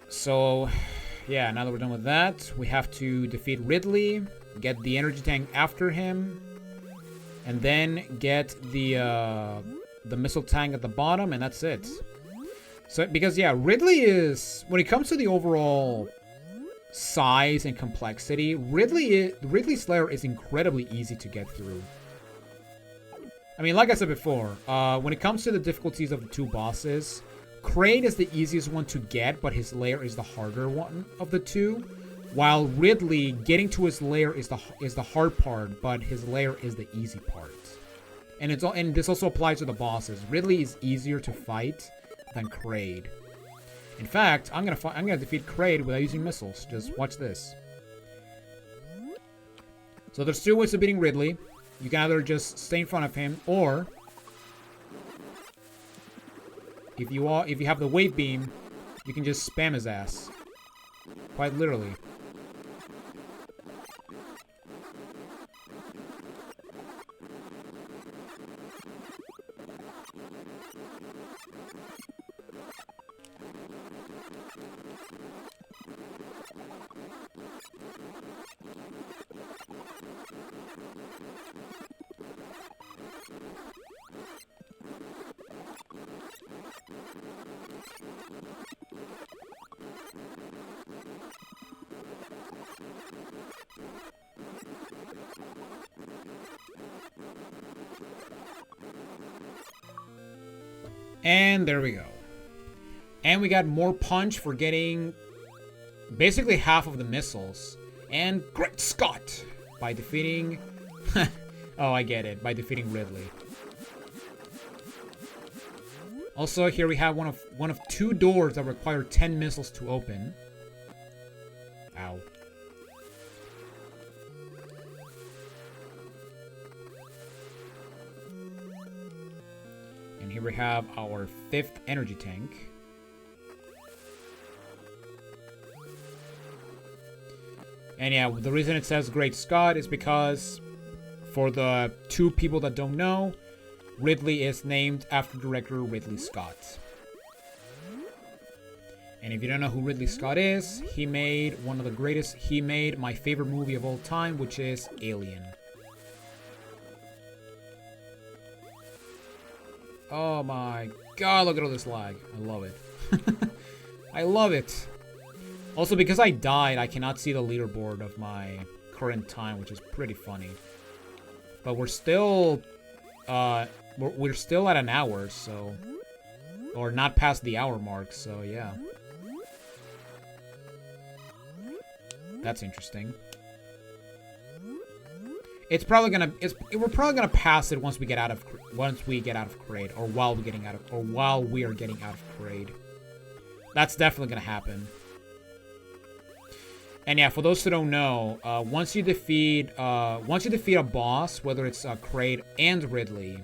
So, yeah, now that we're done with that, we have to defeat Ridley, get the energy tank after him, and then get the missile tank at the bottom, and that's it. So, because, yeah, Ridley is, when it comes to the overall size and complexity, Ridley's lair is incredibly easy to get through. I mean, like I said before, when it comes to the difficulties of the two bosses, Kraid is the easiest one to get, but his lair is the harder one of the two. While Ridley, getting to his lair is the hard part, but his lair is the easy part. And this also applies to the bosses. Ridley is easier to fight than Kraid. In fact, I'm gonna defeat Kraid without using missiles. Just watch this. So there's two ways of beating Ridley. You can either just stay in front of him, or if you have the wave beam, you can just spam his ass. Quite literally. And there we go. And we got more punch for getting basically half of the missiles. And Great Scott! By defeating... oh, I get it. By defeating Ridley. Also, here we have one of two doors that require 10 missiles to open. Ow. And here we have our 5th energy tank. And yeah, the reason it says Great Scott is because, for the two people that don't know, Ridley is named after director Ridley Scott. And if you don't know who Ridley Scott is, he made one of the greatest, he made my favorite movie of all time, which is Alien. Oh my god, look at all this lag. I love it. I love it. Also, because I died, I cannot see the leaderboard of my current time, which is pretty funny. But we're still, we're still at an hour, so, or not past the hour mark, so yeah. That's interesting. It's probably gonna, we're probably gonna pass it once we get out of Kraid, or while we're getting out of, or while we are getting out of Kraid. That's definitely gonna happen. And yeah, for those who don't know, once you defeat a boss, whether it's Kraid and Ridley,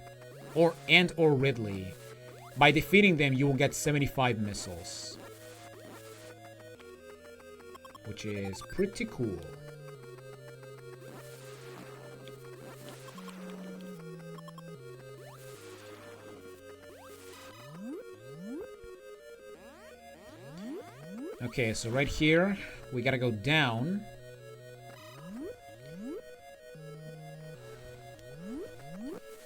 or Ridley, by defeating them, you will get 75 missiles, which is pretty cool. Okay, so right here, we gotta go down.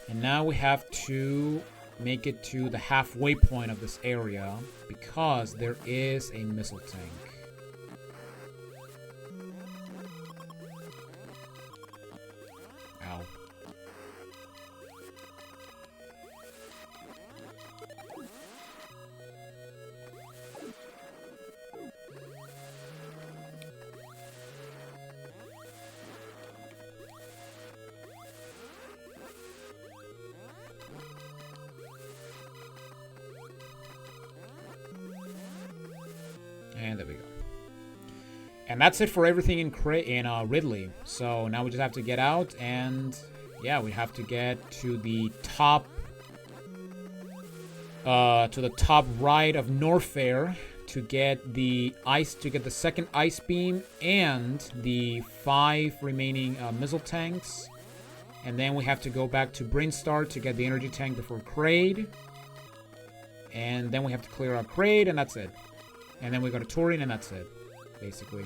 And now we have to make it to the halfway point of this area, because there is a missile tank. Ow. And there we go. And that's it for everything in Ridley. So now we just have to get out, and yeah, we have to get to the top right of Norfair to get the second ice beam and the 5 remaining missile tanks. And then we have to go back to Brinstar to get the energy tank before Kraid. And then we have to clear out Kraid, and that's it. And then we go to Turin, and that's it, basically.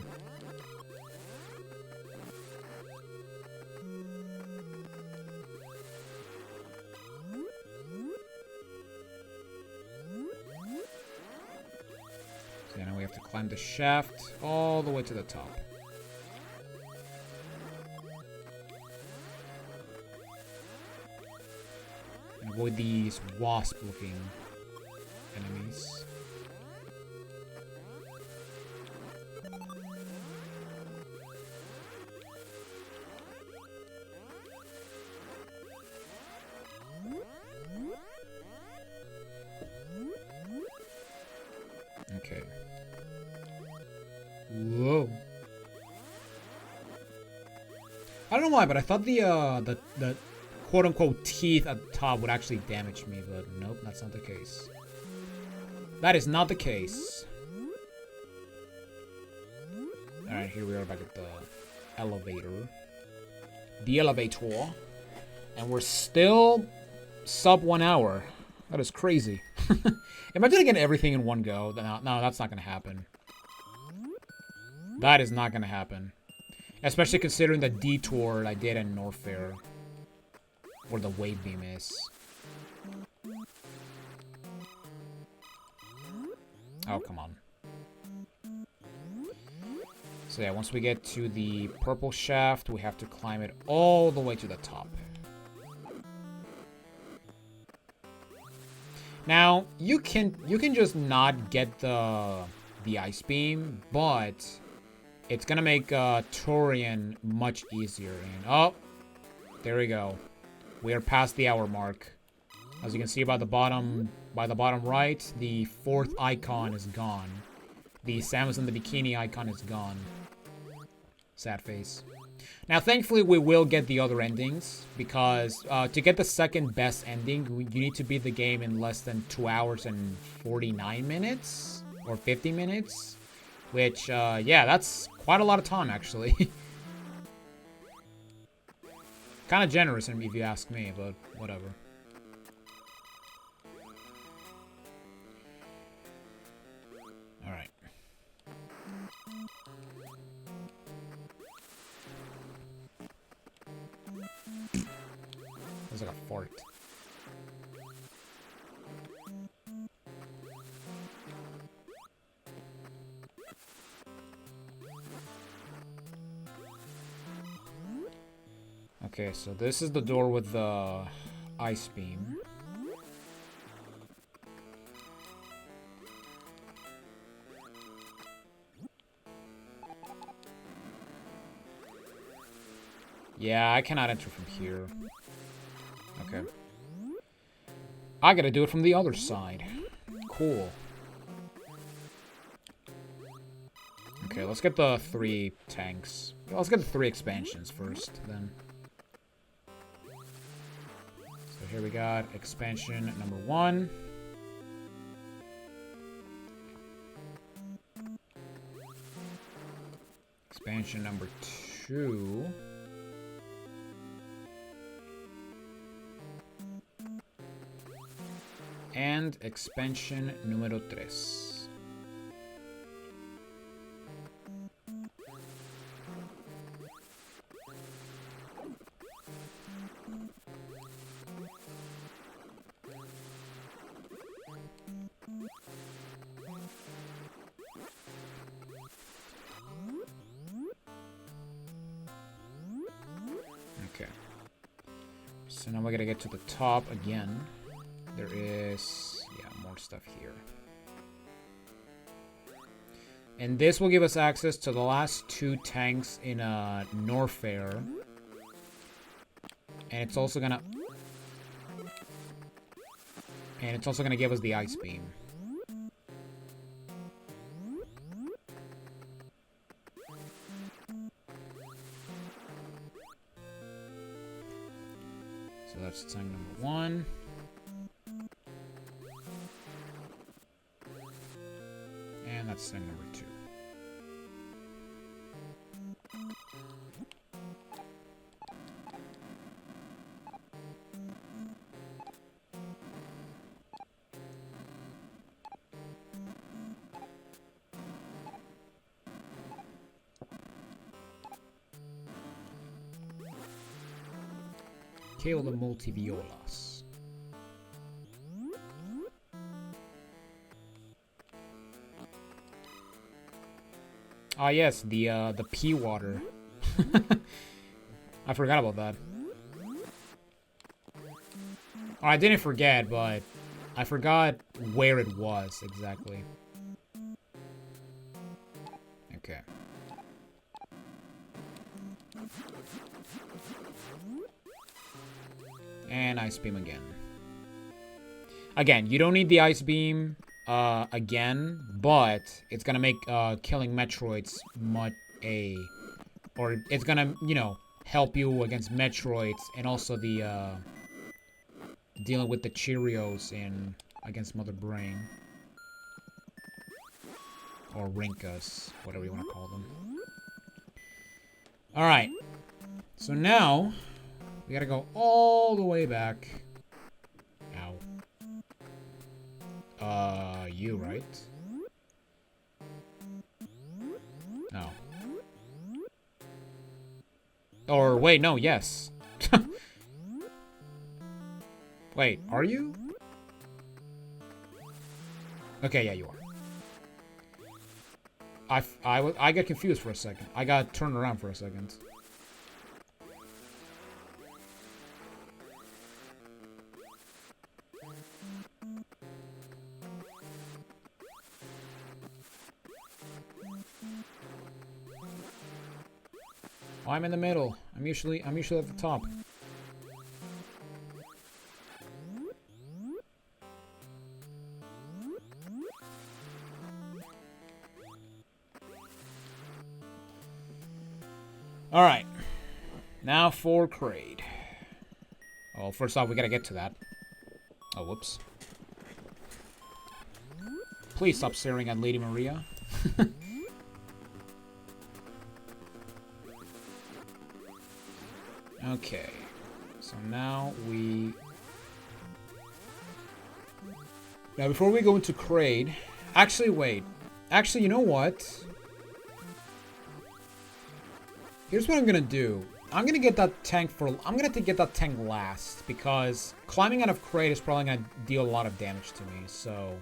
So now we have to climb the shaft all the way to the top. And avoid these wasp-looking enemies. Okay. Whoa. I don't know why, but I thought the quote-unquote teeth at the top would actually damage me, but nope, that's not the case. That is not the case. Alright, here we are back at the elevator. The elevator. And we're still sub 1 hour. That is crazy. Imagine getting everything in one go. No, that's not going to happen. That is not going to happen. Especially considering the detour I did in Norfair. Where the wave beam is. Oh, come on. So yeah, once we get to the purple shaft, we have to climb it all the way to the top. Now, you can just not get the ice beam, but it's gonna make Torian much easier. And oh, there we go. We are past the hour mark. As you can see by the bottom right, the 4th icon is gone. The Samus in the bikini icon is gone. Sad face. Now, thankfully, we will get the other endings, because to get the second best ending, you need to beat the game in less than 2 hours and 49 minutes, or 50 minutes, which, yeah, that's quite a lot of time, actually. Kind of generous if you ask me, but whatever. Alright. It was like a fart. Okay, so this is the door with the ice beam. Yeah, I cannot enter from here. Okay. I gotta do it from the other side. Cool. Okay, let's get the 3 tanks. Let's get the 3 expansions first, then. So here we got expansion number 1. Expansion number 2. And expansion número 3. Okay. So now we're gonna get to the top again. There is, yeah, more stuff here. And this will give us access to the last 2 tanks in Norfair. And it's also gonna give us the ice beam. So that's tank number 1. And that's thing number 2. Kill the multiviolas. Ah, yes, the pea water. I forgot about that. Oh, I didn't forget, but I forgot where it was exactly. Okay. And ice beam again. Again, you don't need the ice beam again, but it's gonna make killing Metroids or it's gonna, you know, help you against Metroids and also the dealing with the Cheerios against Mother Brain. Or Rinkas, whatever you want to call them. Alright. So now, we gotta go all the way back. Ow. You, right? No. Or, wait, no, yes. Wait, are you? Okay, yeah, you are. I got confused for a second. I got turned around for a second. Oh, I'm in the middle. I'm usually at the top. Alright. Now for Kraid. Oh, first off, we gotta get to that. Oh, whoops. Please stop staring at Lady Maria. Okay. So now we... Now, before we go into Kraid... Actually, wait. Actually, you know what? Here's what I'm gonna do. I'm gonna get that tank get that tank last, because climbing out of crate is probably gonna deal a lot of damage to me, so...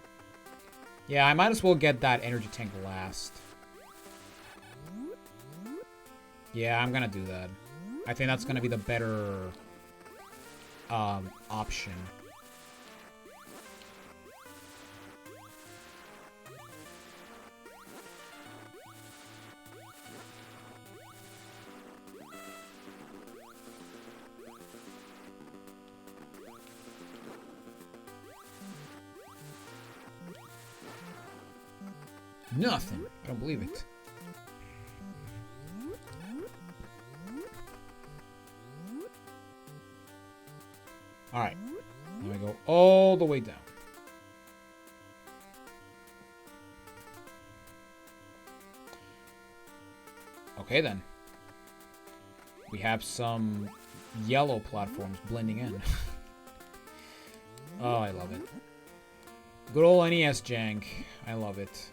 Yeah, I might as well get that energy tank last. Yeah, I'm gonna do that. I think that's gonna be the better... option. Nothing. I don't believe it. Alright. Now we go all the way down. Okay then. We have some yellow platforms blending in. Oh, I love it. Good old NES jank. I love it.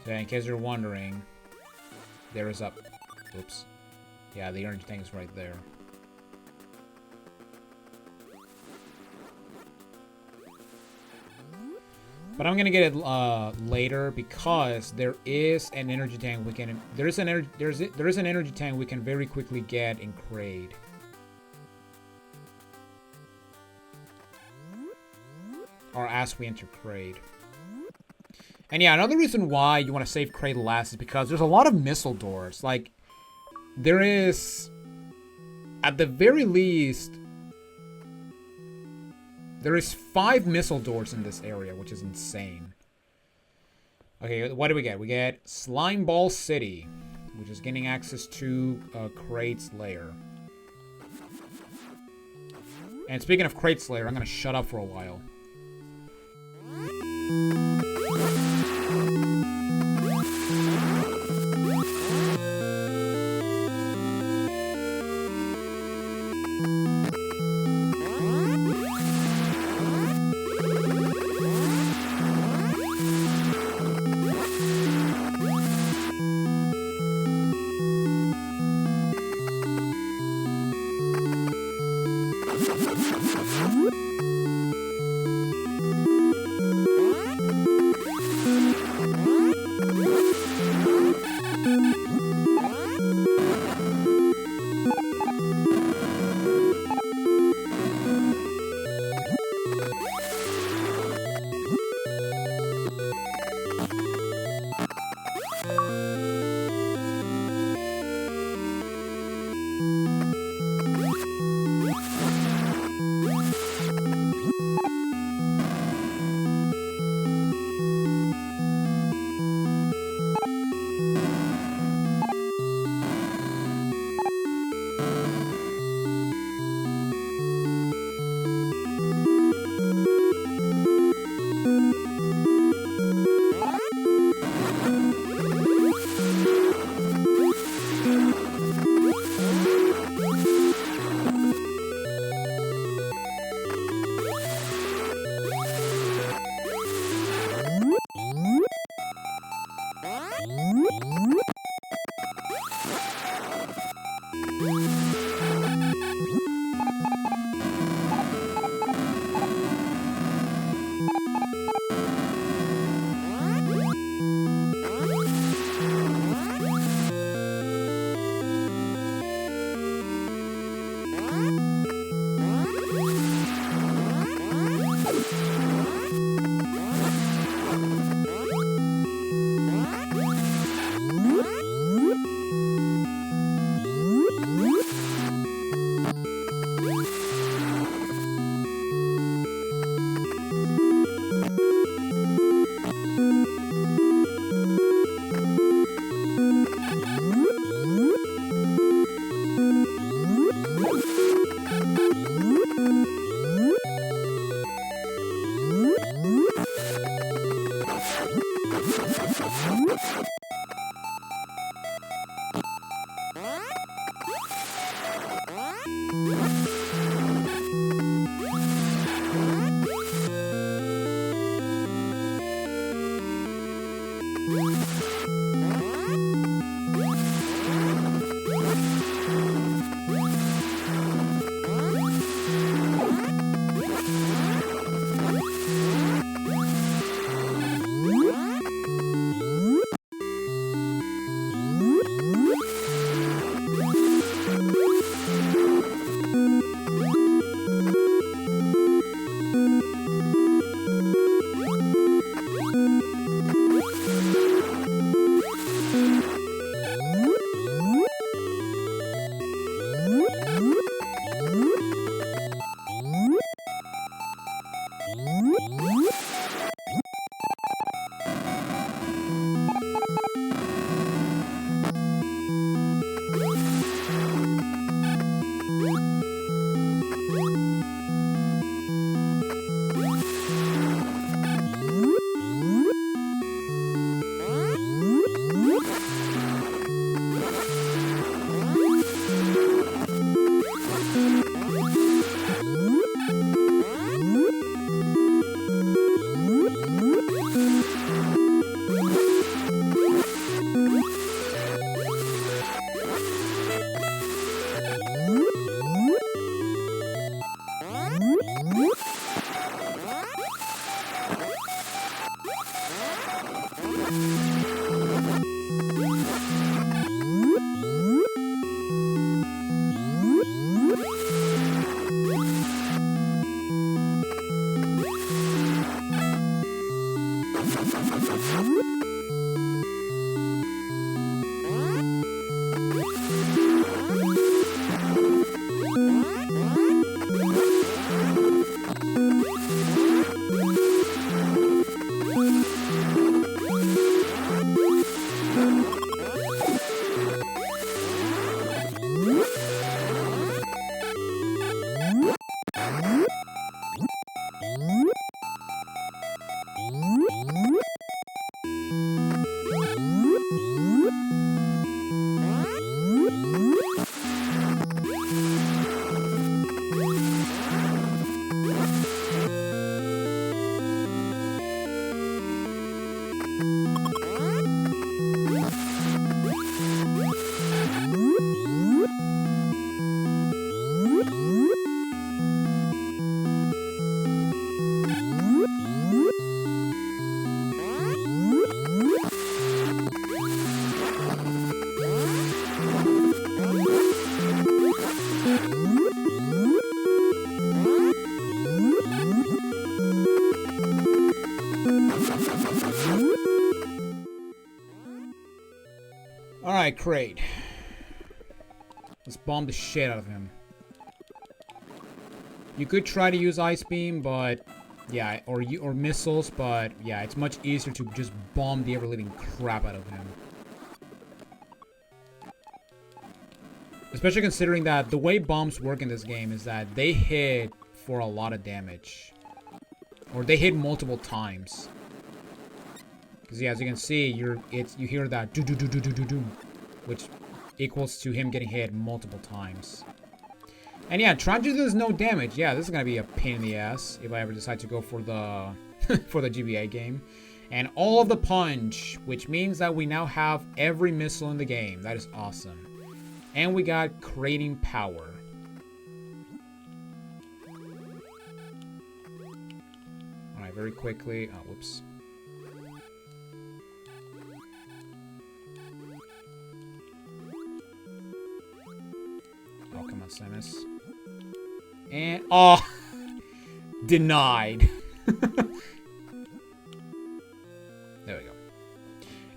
So in case you're wondering, there is up. Oops. Yeah, the energy tank is right there. But I'm gonna get it later, because there is an energy tank we can. There is an energy tank we can very quickly get in Kraid. Or as we enter Kraid. And yeah, another reason why you want to save Kraid last is because there's a lot of missile doors. Like, there is, at the very least, there is 5 missile doors in this area, which is insane. Okay, what do we get? We get Slime Ball City, which is gaining access to Kraid's lair. And speaking of Kraid's lair, I'm gonna shut up for a while. Alright, Crate. Let's bomb the shit out of him. You could try to use Ice Beam, but... yeah, or missiles, but... yeah, it's much easier to just bomb the ever-living crap out of him. Especially considering that the way bombs work in this game is that they hit for a lot of damage. Or they hit multiple times. Because yeah, as you can see, you hear that do, which equals to him getting hit multiple times. And yeah, trying to do this no damage. Yeah, this is gonna be a pain in the ass if I ever decide to go for the for the GBA game. And all of the punch, which means that we now have every missile in the game. That is awesome. And we got creating power. Alright, very quickly. Oh, whoops. Oh, come on, Samus. And... oh! Denied. There we go.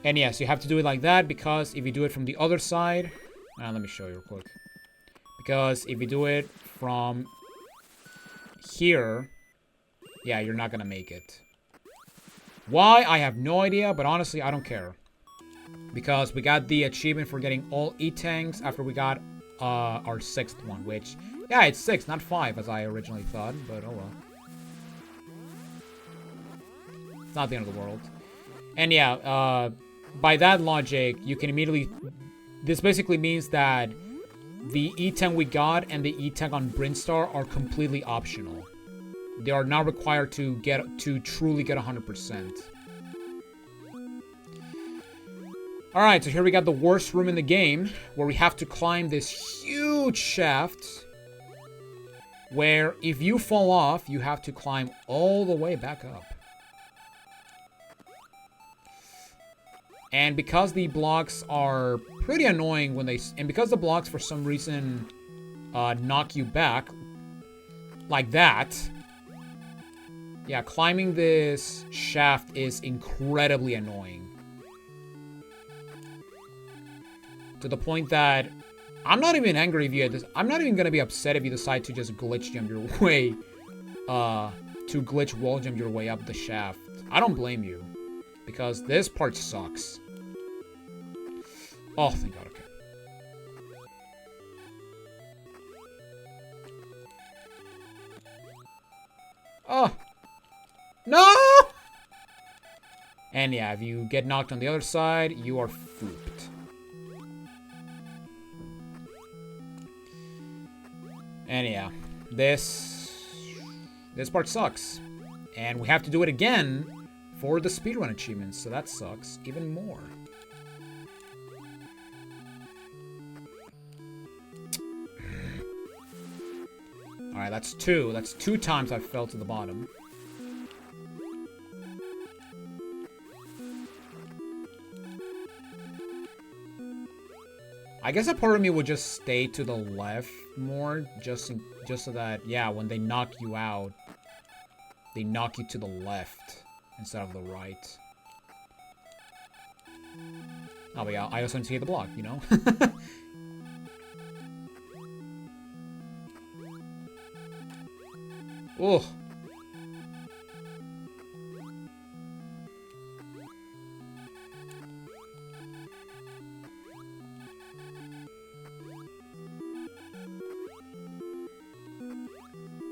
And yes, you have to do it like that, because if you do it from the other side... let me show you real quick. Because if you do it from here, yeah, you're not gonna make it. Why? I have no idea, but honestly, I don't care. Because we got the achievement for getting all E-Tanks after we got our 6th one, which, yeah, it's 6, not 5, as I originally thought, but oh well. It's not the end of the world. And yeah, by that logic, you can immediately... this basically means that the E-Tank we got and the E-Tank on Brinstar are completely optional. They are not required to truly get 100%. Alright, so here we got the worst room in the game, where we have to climb this huge shaft, where if you fall off, you have to climb all the way back up. And because the blocks are pretty annoying when they... and because the blocks for some reason knock you back, like that, yeah, climbing this shaft is incredibly annoying. To the point that I'm not even angry if you had this... I'm not even going to be upset if you decide to just glitch jump your way... to glitch wall jump your way up the shaft. I don't blame you. Because this part sucks. Oh, thank God, okay. Oh! No! And yeah, if you get knocked on the other side, you are fooped. And yeah, this part sucks. And we have to do it again for the speedrun achievements, so that sucks even more. Alright, that's 2. That's 2 times I've fell to the bottom. I guess a part of me would just stay to the left more, just so that, yeah, when they knock you out, they knock you to the left instead of the right. Oh, but yeah, I also need to hit the block, you know? Ugh.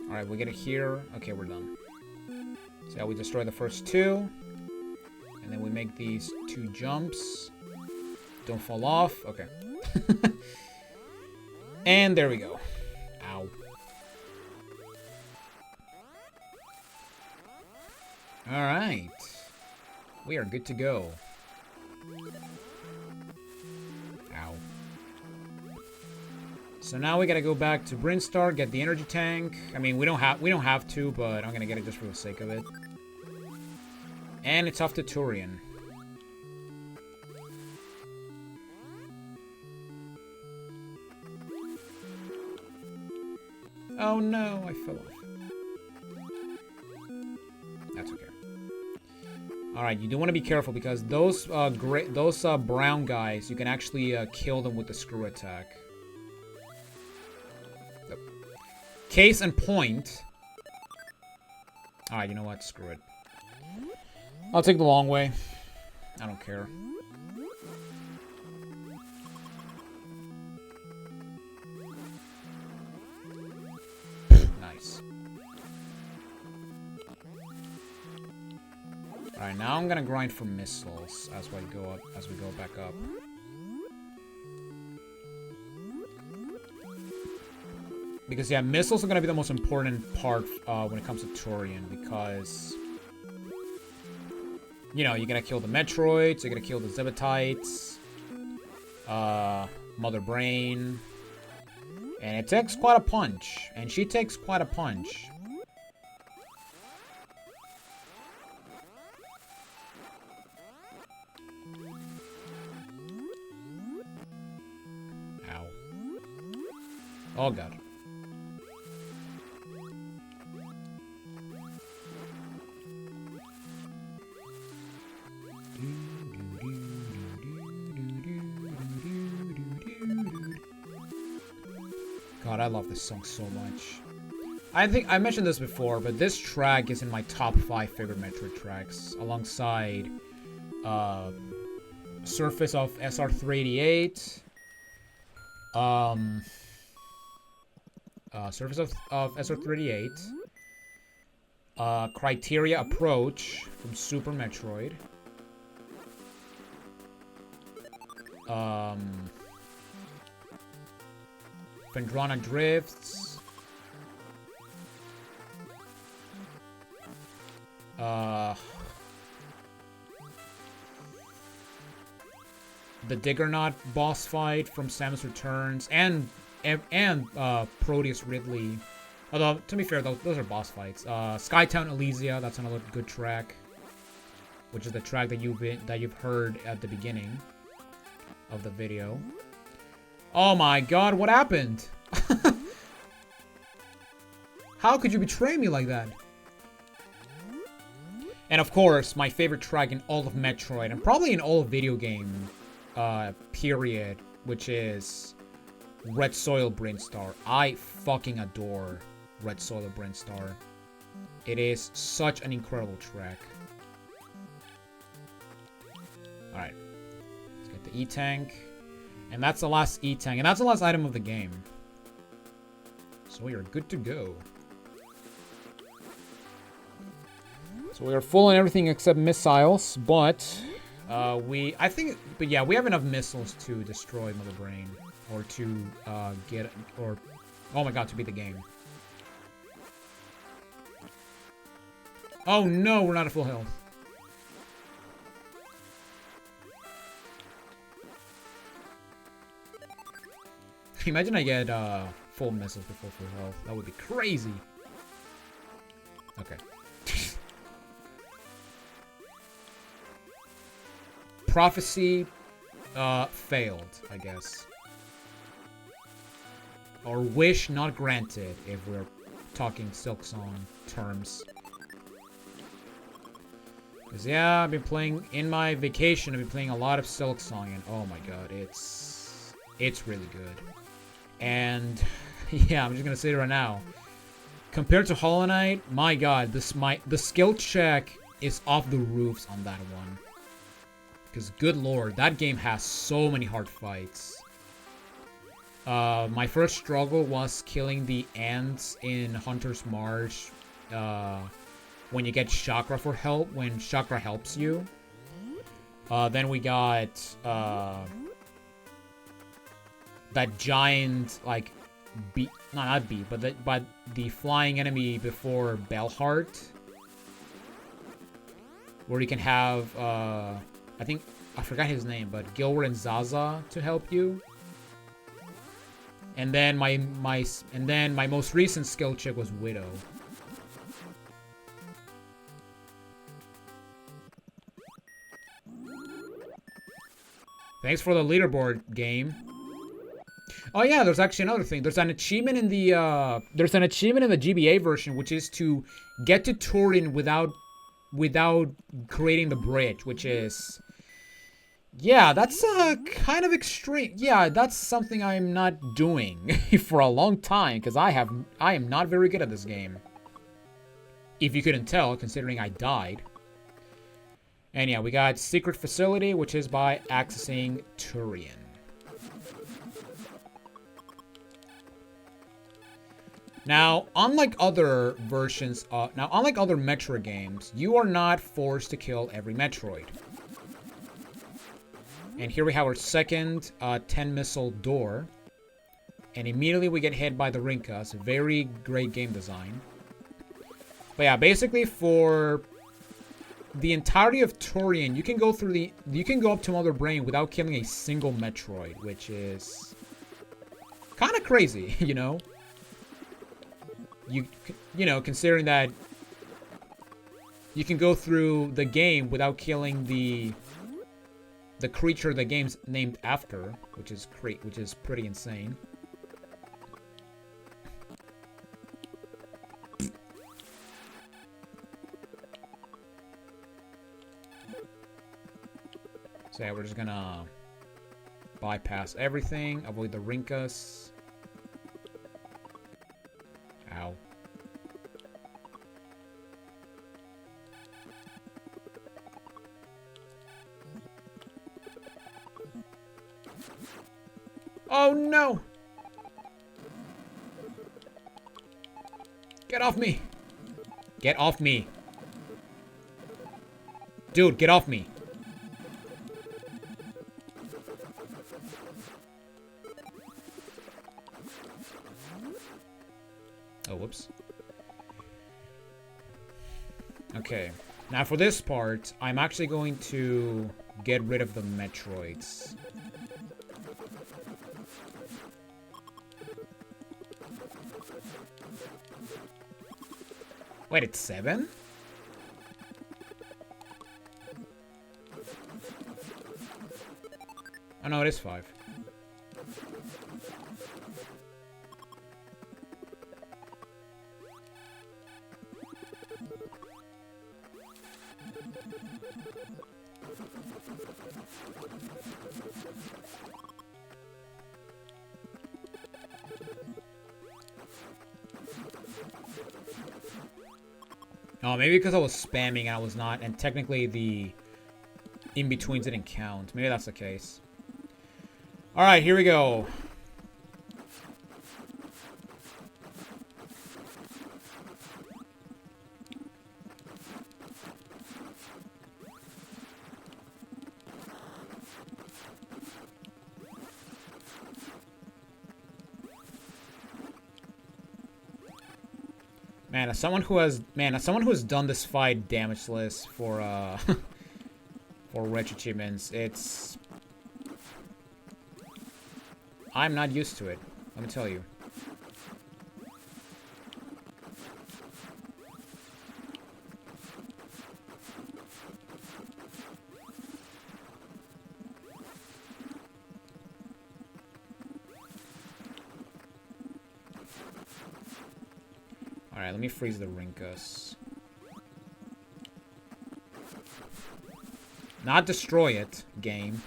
Alright, we get it here. Okay, we're done. So yeah, we destroy the first 2. And then we make these 2 jumps. Don't fall off. Okay. And there we go. Ow. Alright. We are good to go. Ow. So now we gotta go back to Brinstar, get the energy tank. I mean, we don't have to, but I'm gonna get it just for the sake of it. And it's off to Turian. Oh no, I fell off. That's okay. Alright, you do want to be careful because those brown guys, you can actually kill them with the screw attack. Yep. Case in point. Alright, you know what? Screw it. I'll take the long way. I don't care. Nice. Alright, now I'm gonna grind for missiles as we go back up. Because yeah, missiles are gonna be the most important part when it comes to Turian, because you know, you're gonna kill the Metroids, you're gonna kill the Zebethites, Mother Brain, and it takes quite a punch, and she takes quite a punch. Ow. Oh god. God, I love this song so much. I think I mentioned this before, but this track is in my top 5 favorite Metroid tracks, alongside Surface of SR388, Surface of SR388, Criteria Approach from Super Metroid, Phendrana Drifts, the Diggernaut boss fight from Samus Returns, and Proteus Ridley. Although, to be fair, those are boss fights. Skytown Elysia, that's another good track, which is the track that you've heard at the beginning of the video. Oh my god, what happened? How could you betray me like that? And of course, my favorite track in all of Metroid, and probably in all of video game, period, which is Red Soil Brinstar. I fucking adore Red Soil Brinstar. It is such an incredible track. Alright. Let's get the E-Tank. And that's the last E-Tank. And that's the last item of the game. So we are good to go. So we are full on everything except missiles, but we have enough missiles to destroy Mother Brain, or to oh my god, to beat the game. Oh no, we're not at full health. Imagine I get full missiles before full health. That would be crazy. Okay. Prophecy failed, I guess. Or wish not granted, if we're talking Silksong terms. Because yeah, I've been playing, in my vacation, I've been playing a lot of Silksong, and oh my god, it's really good. And yeah, I'm just gonna say it right now. Compared to Hollow Knight, my god, the skill check is off the roofs on that one. Because good lord, that game has so many hard fights. My first struggle was killing the ants in Hunter's March. When you get Chakra for help, when Chakra helps you. Then we got that giant, like, not beat, but the flying enemy before Bellheart, where you can have I think I forgot his name, but Gilbert and Zaza to help you. And then my most recent skill check was Widow. Thanks for the leaderboard, game. Oh yeah, there's actually another thing. There's an achievement in the GBA version, which is to get to Turin without without creating the bridge, which is... Yeah, that's kind of extreme. Yeah, that's something I'm not doing for a long time, because I am not very good at this game. If you couldn't tell, considering I died. And yeah, we got Secret Facility, which is by accessing Turian. Now, unlike other versions, unlike other Metroid games, you are not forced to kill every Metroid. And here we have our second 10-missile door. And immediately we get hit by the Rinkas. Very great game design. But yeah, basically for the entirety of Turian, you can go up to Mother Brain without killing a single Metroid, which is kind of crazy, you know? You know, considering that you can go through the game without killing the creature the game's named after, which is pretty insane. So yeah, we're just gonna bypass everything, avoid the Rinkas. Ow. Oh no! Get off me! Get off me! Dude, get off me! Oh, whoops. Okay. Now for this part, I'm actually going to get rid of the Metroids. Wait, it's 7? Oh no, it is 5. Oh, maybe because I was spamming and I was not, and technically the in-betweens didn't count. Maybe that's the case. Alright, here we go. Man, as someone who has done this fight damageless for for RetroAchievements, it's... I'm not used to it, let me tell you. Alright, let me freeze the Rinkas. Not destroy it, game.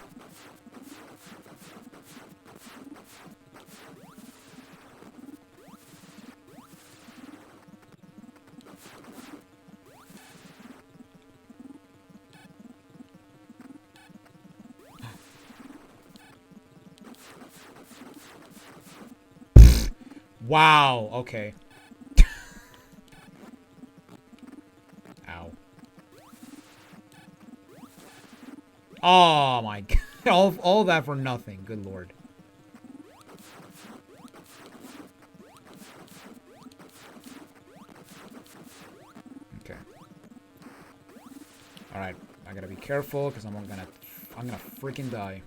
Wow, okay. Ow. Oh my god. All that for nothing. Good lord. Okay. Alright. I gotta be careful because I'm gonna freaking die.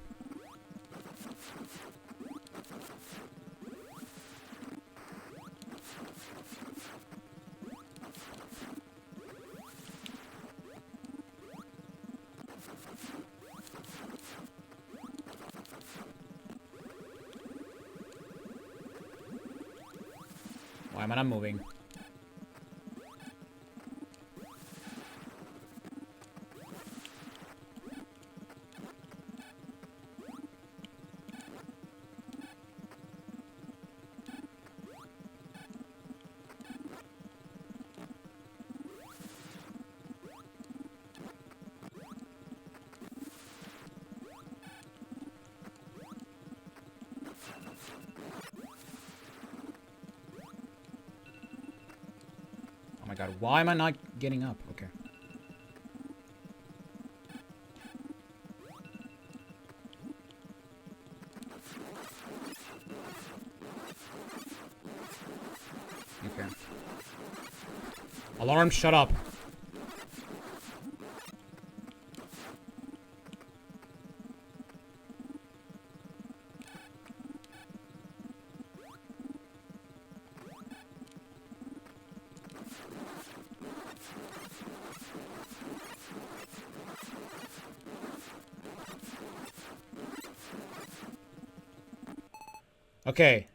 Why am I not moving? my god, why am I not getting up? Okay. Okay. Alarm, shut up. Okay,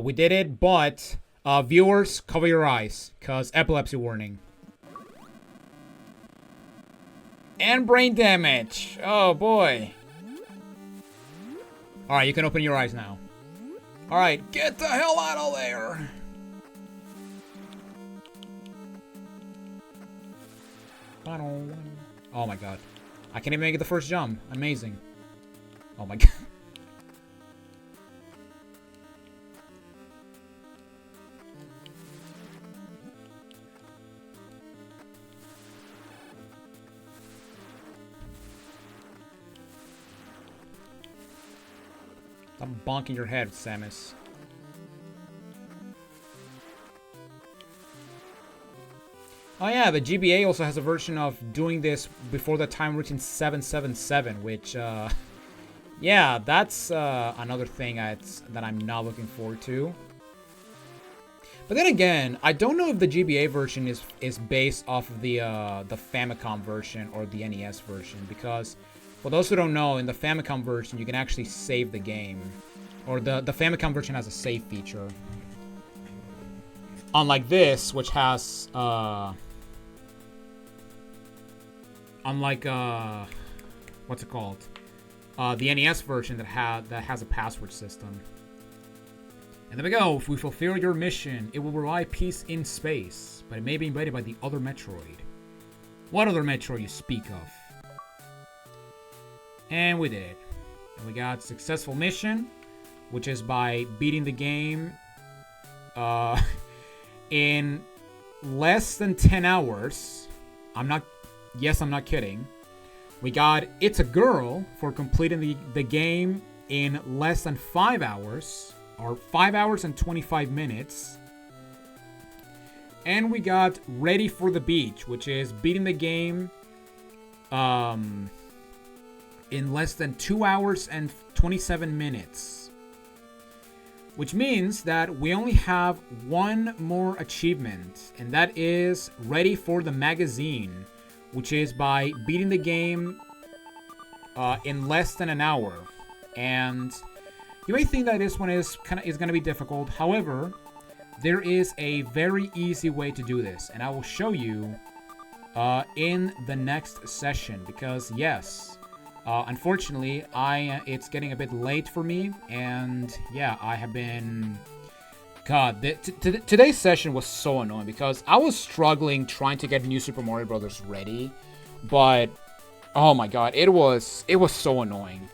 we did it, but viewers, cover your eyes, cause epilepsy warning. And brain damage. Oh boy. Alright, you can open your eyes now. Alright, get the hell out of there. Oh my god. I can't even make it the first jump. Amazing. Oh my god. Stop bonking your head, Samus. Oh yeah, the GBA also has a version of doing this before the time reaching 777, which, yeah, that's another thing that I'm not looking forward to. But then again, I don't know if the GBA version is based off of the Famicom version or the NES version, because for those who don't know, in the Famicom version, you can actually save the game. Or the Famicom version has a save feature. Unlike this, which has, unlike, what's it called? The NES version that has a password system. And there we go. If we fulfill your mission, it will provide peace in space, but it may be invaded by the other Metroid. What other Metroid you speak of? And we did it. And we got successful mission, which is by beating the game in less than 10 hours. I'm not kidding. We got It's a Girl for completing the game in less than 5 hours, or 5 hours and 25 minutes. And we got Ready for the Beach, which is beating the game in less than 2 hours and 27 minutes. Which means that we only have one more achievement, and that is Ready for the Magazine, which is by beating the game in less than an hour. And you may think that this one is going to be difficult. However, there is a very easy way to do this, and I will show you in the next session. Because yes, unfortunately, it's getting a bit late for me, and yeah, I have been. God, today's session was so annoying because I was struggling trying to get New Super Mario Bros. Ready, but oh my god, it was so annoying.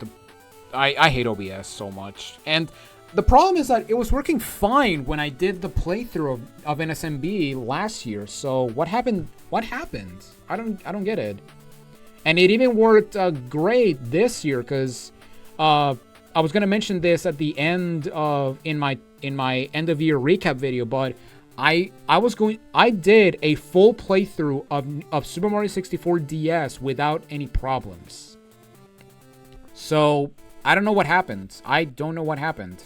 I hate OBS so much, and the problem is that it was working fine when I did the playthrough of NSMB last year. So what happened? What happened? I don't get it. And it even worked great this year because I was gonna mention this at the end of in my end of year recap video, but I did a full playthrough of Super Mario 64 DS without any problems. So I don't know what happened. I don't know what happened.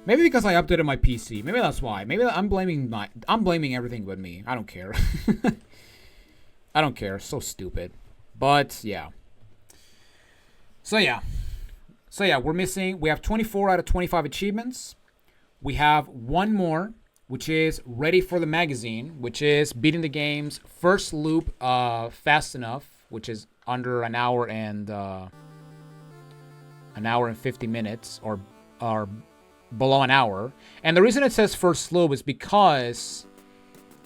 Maybe because I updated my PC. Maybe that's why. Maybe I'm blaming everything but me. I don't care. I don't care. So stupid. But yeah. So yeah, we have 24 out of 25 achievements. We have one more, which is Ready for the Magazine, which is beating the game's first loop fast enough, which is under an hour and 50 minutes, or below an hour. And the reason it says first loop is because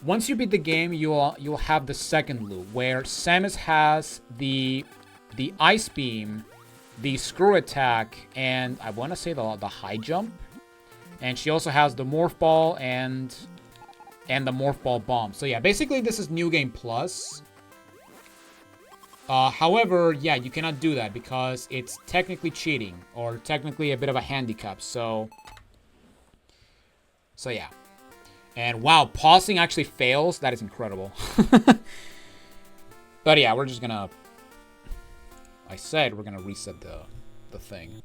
once you beat the game, you'll have the second loop where Samus has the ice beam, the screw attack, and I want to say the high jump. And she also has the morph ball and and the Morph Ball Bomb. So yeah, basically this is New Game Plus. However, yeah, you cannot do that because it's technically cheating, or technically a bit of a handicap, so yeah. And wow, pausing actually fails. That is incredible. But yeah, we're just gonna... I said we're gonna reset the thing.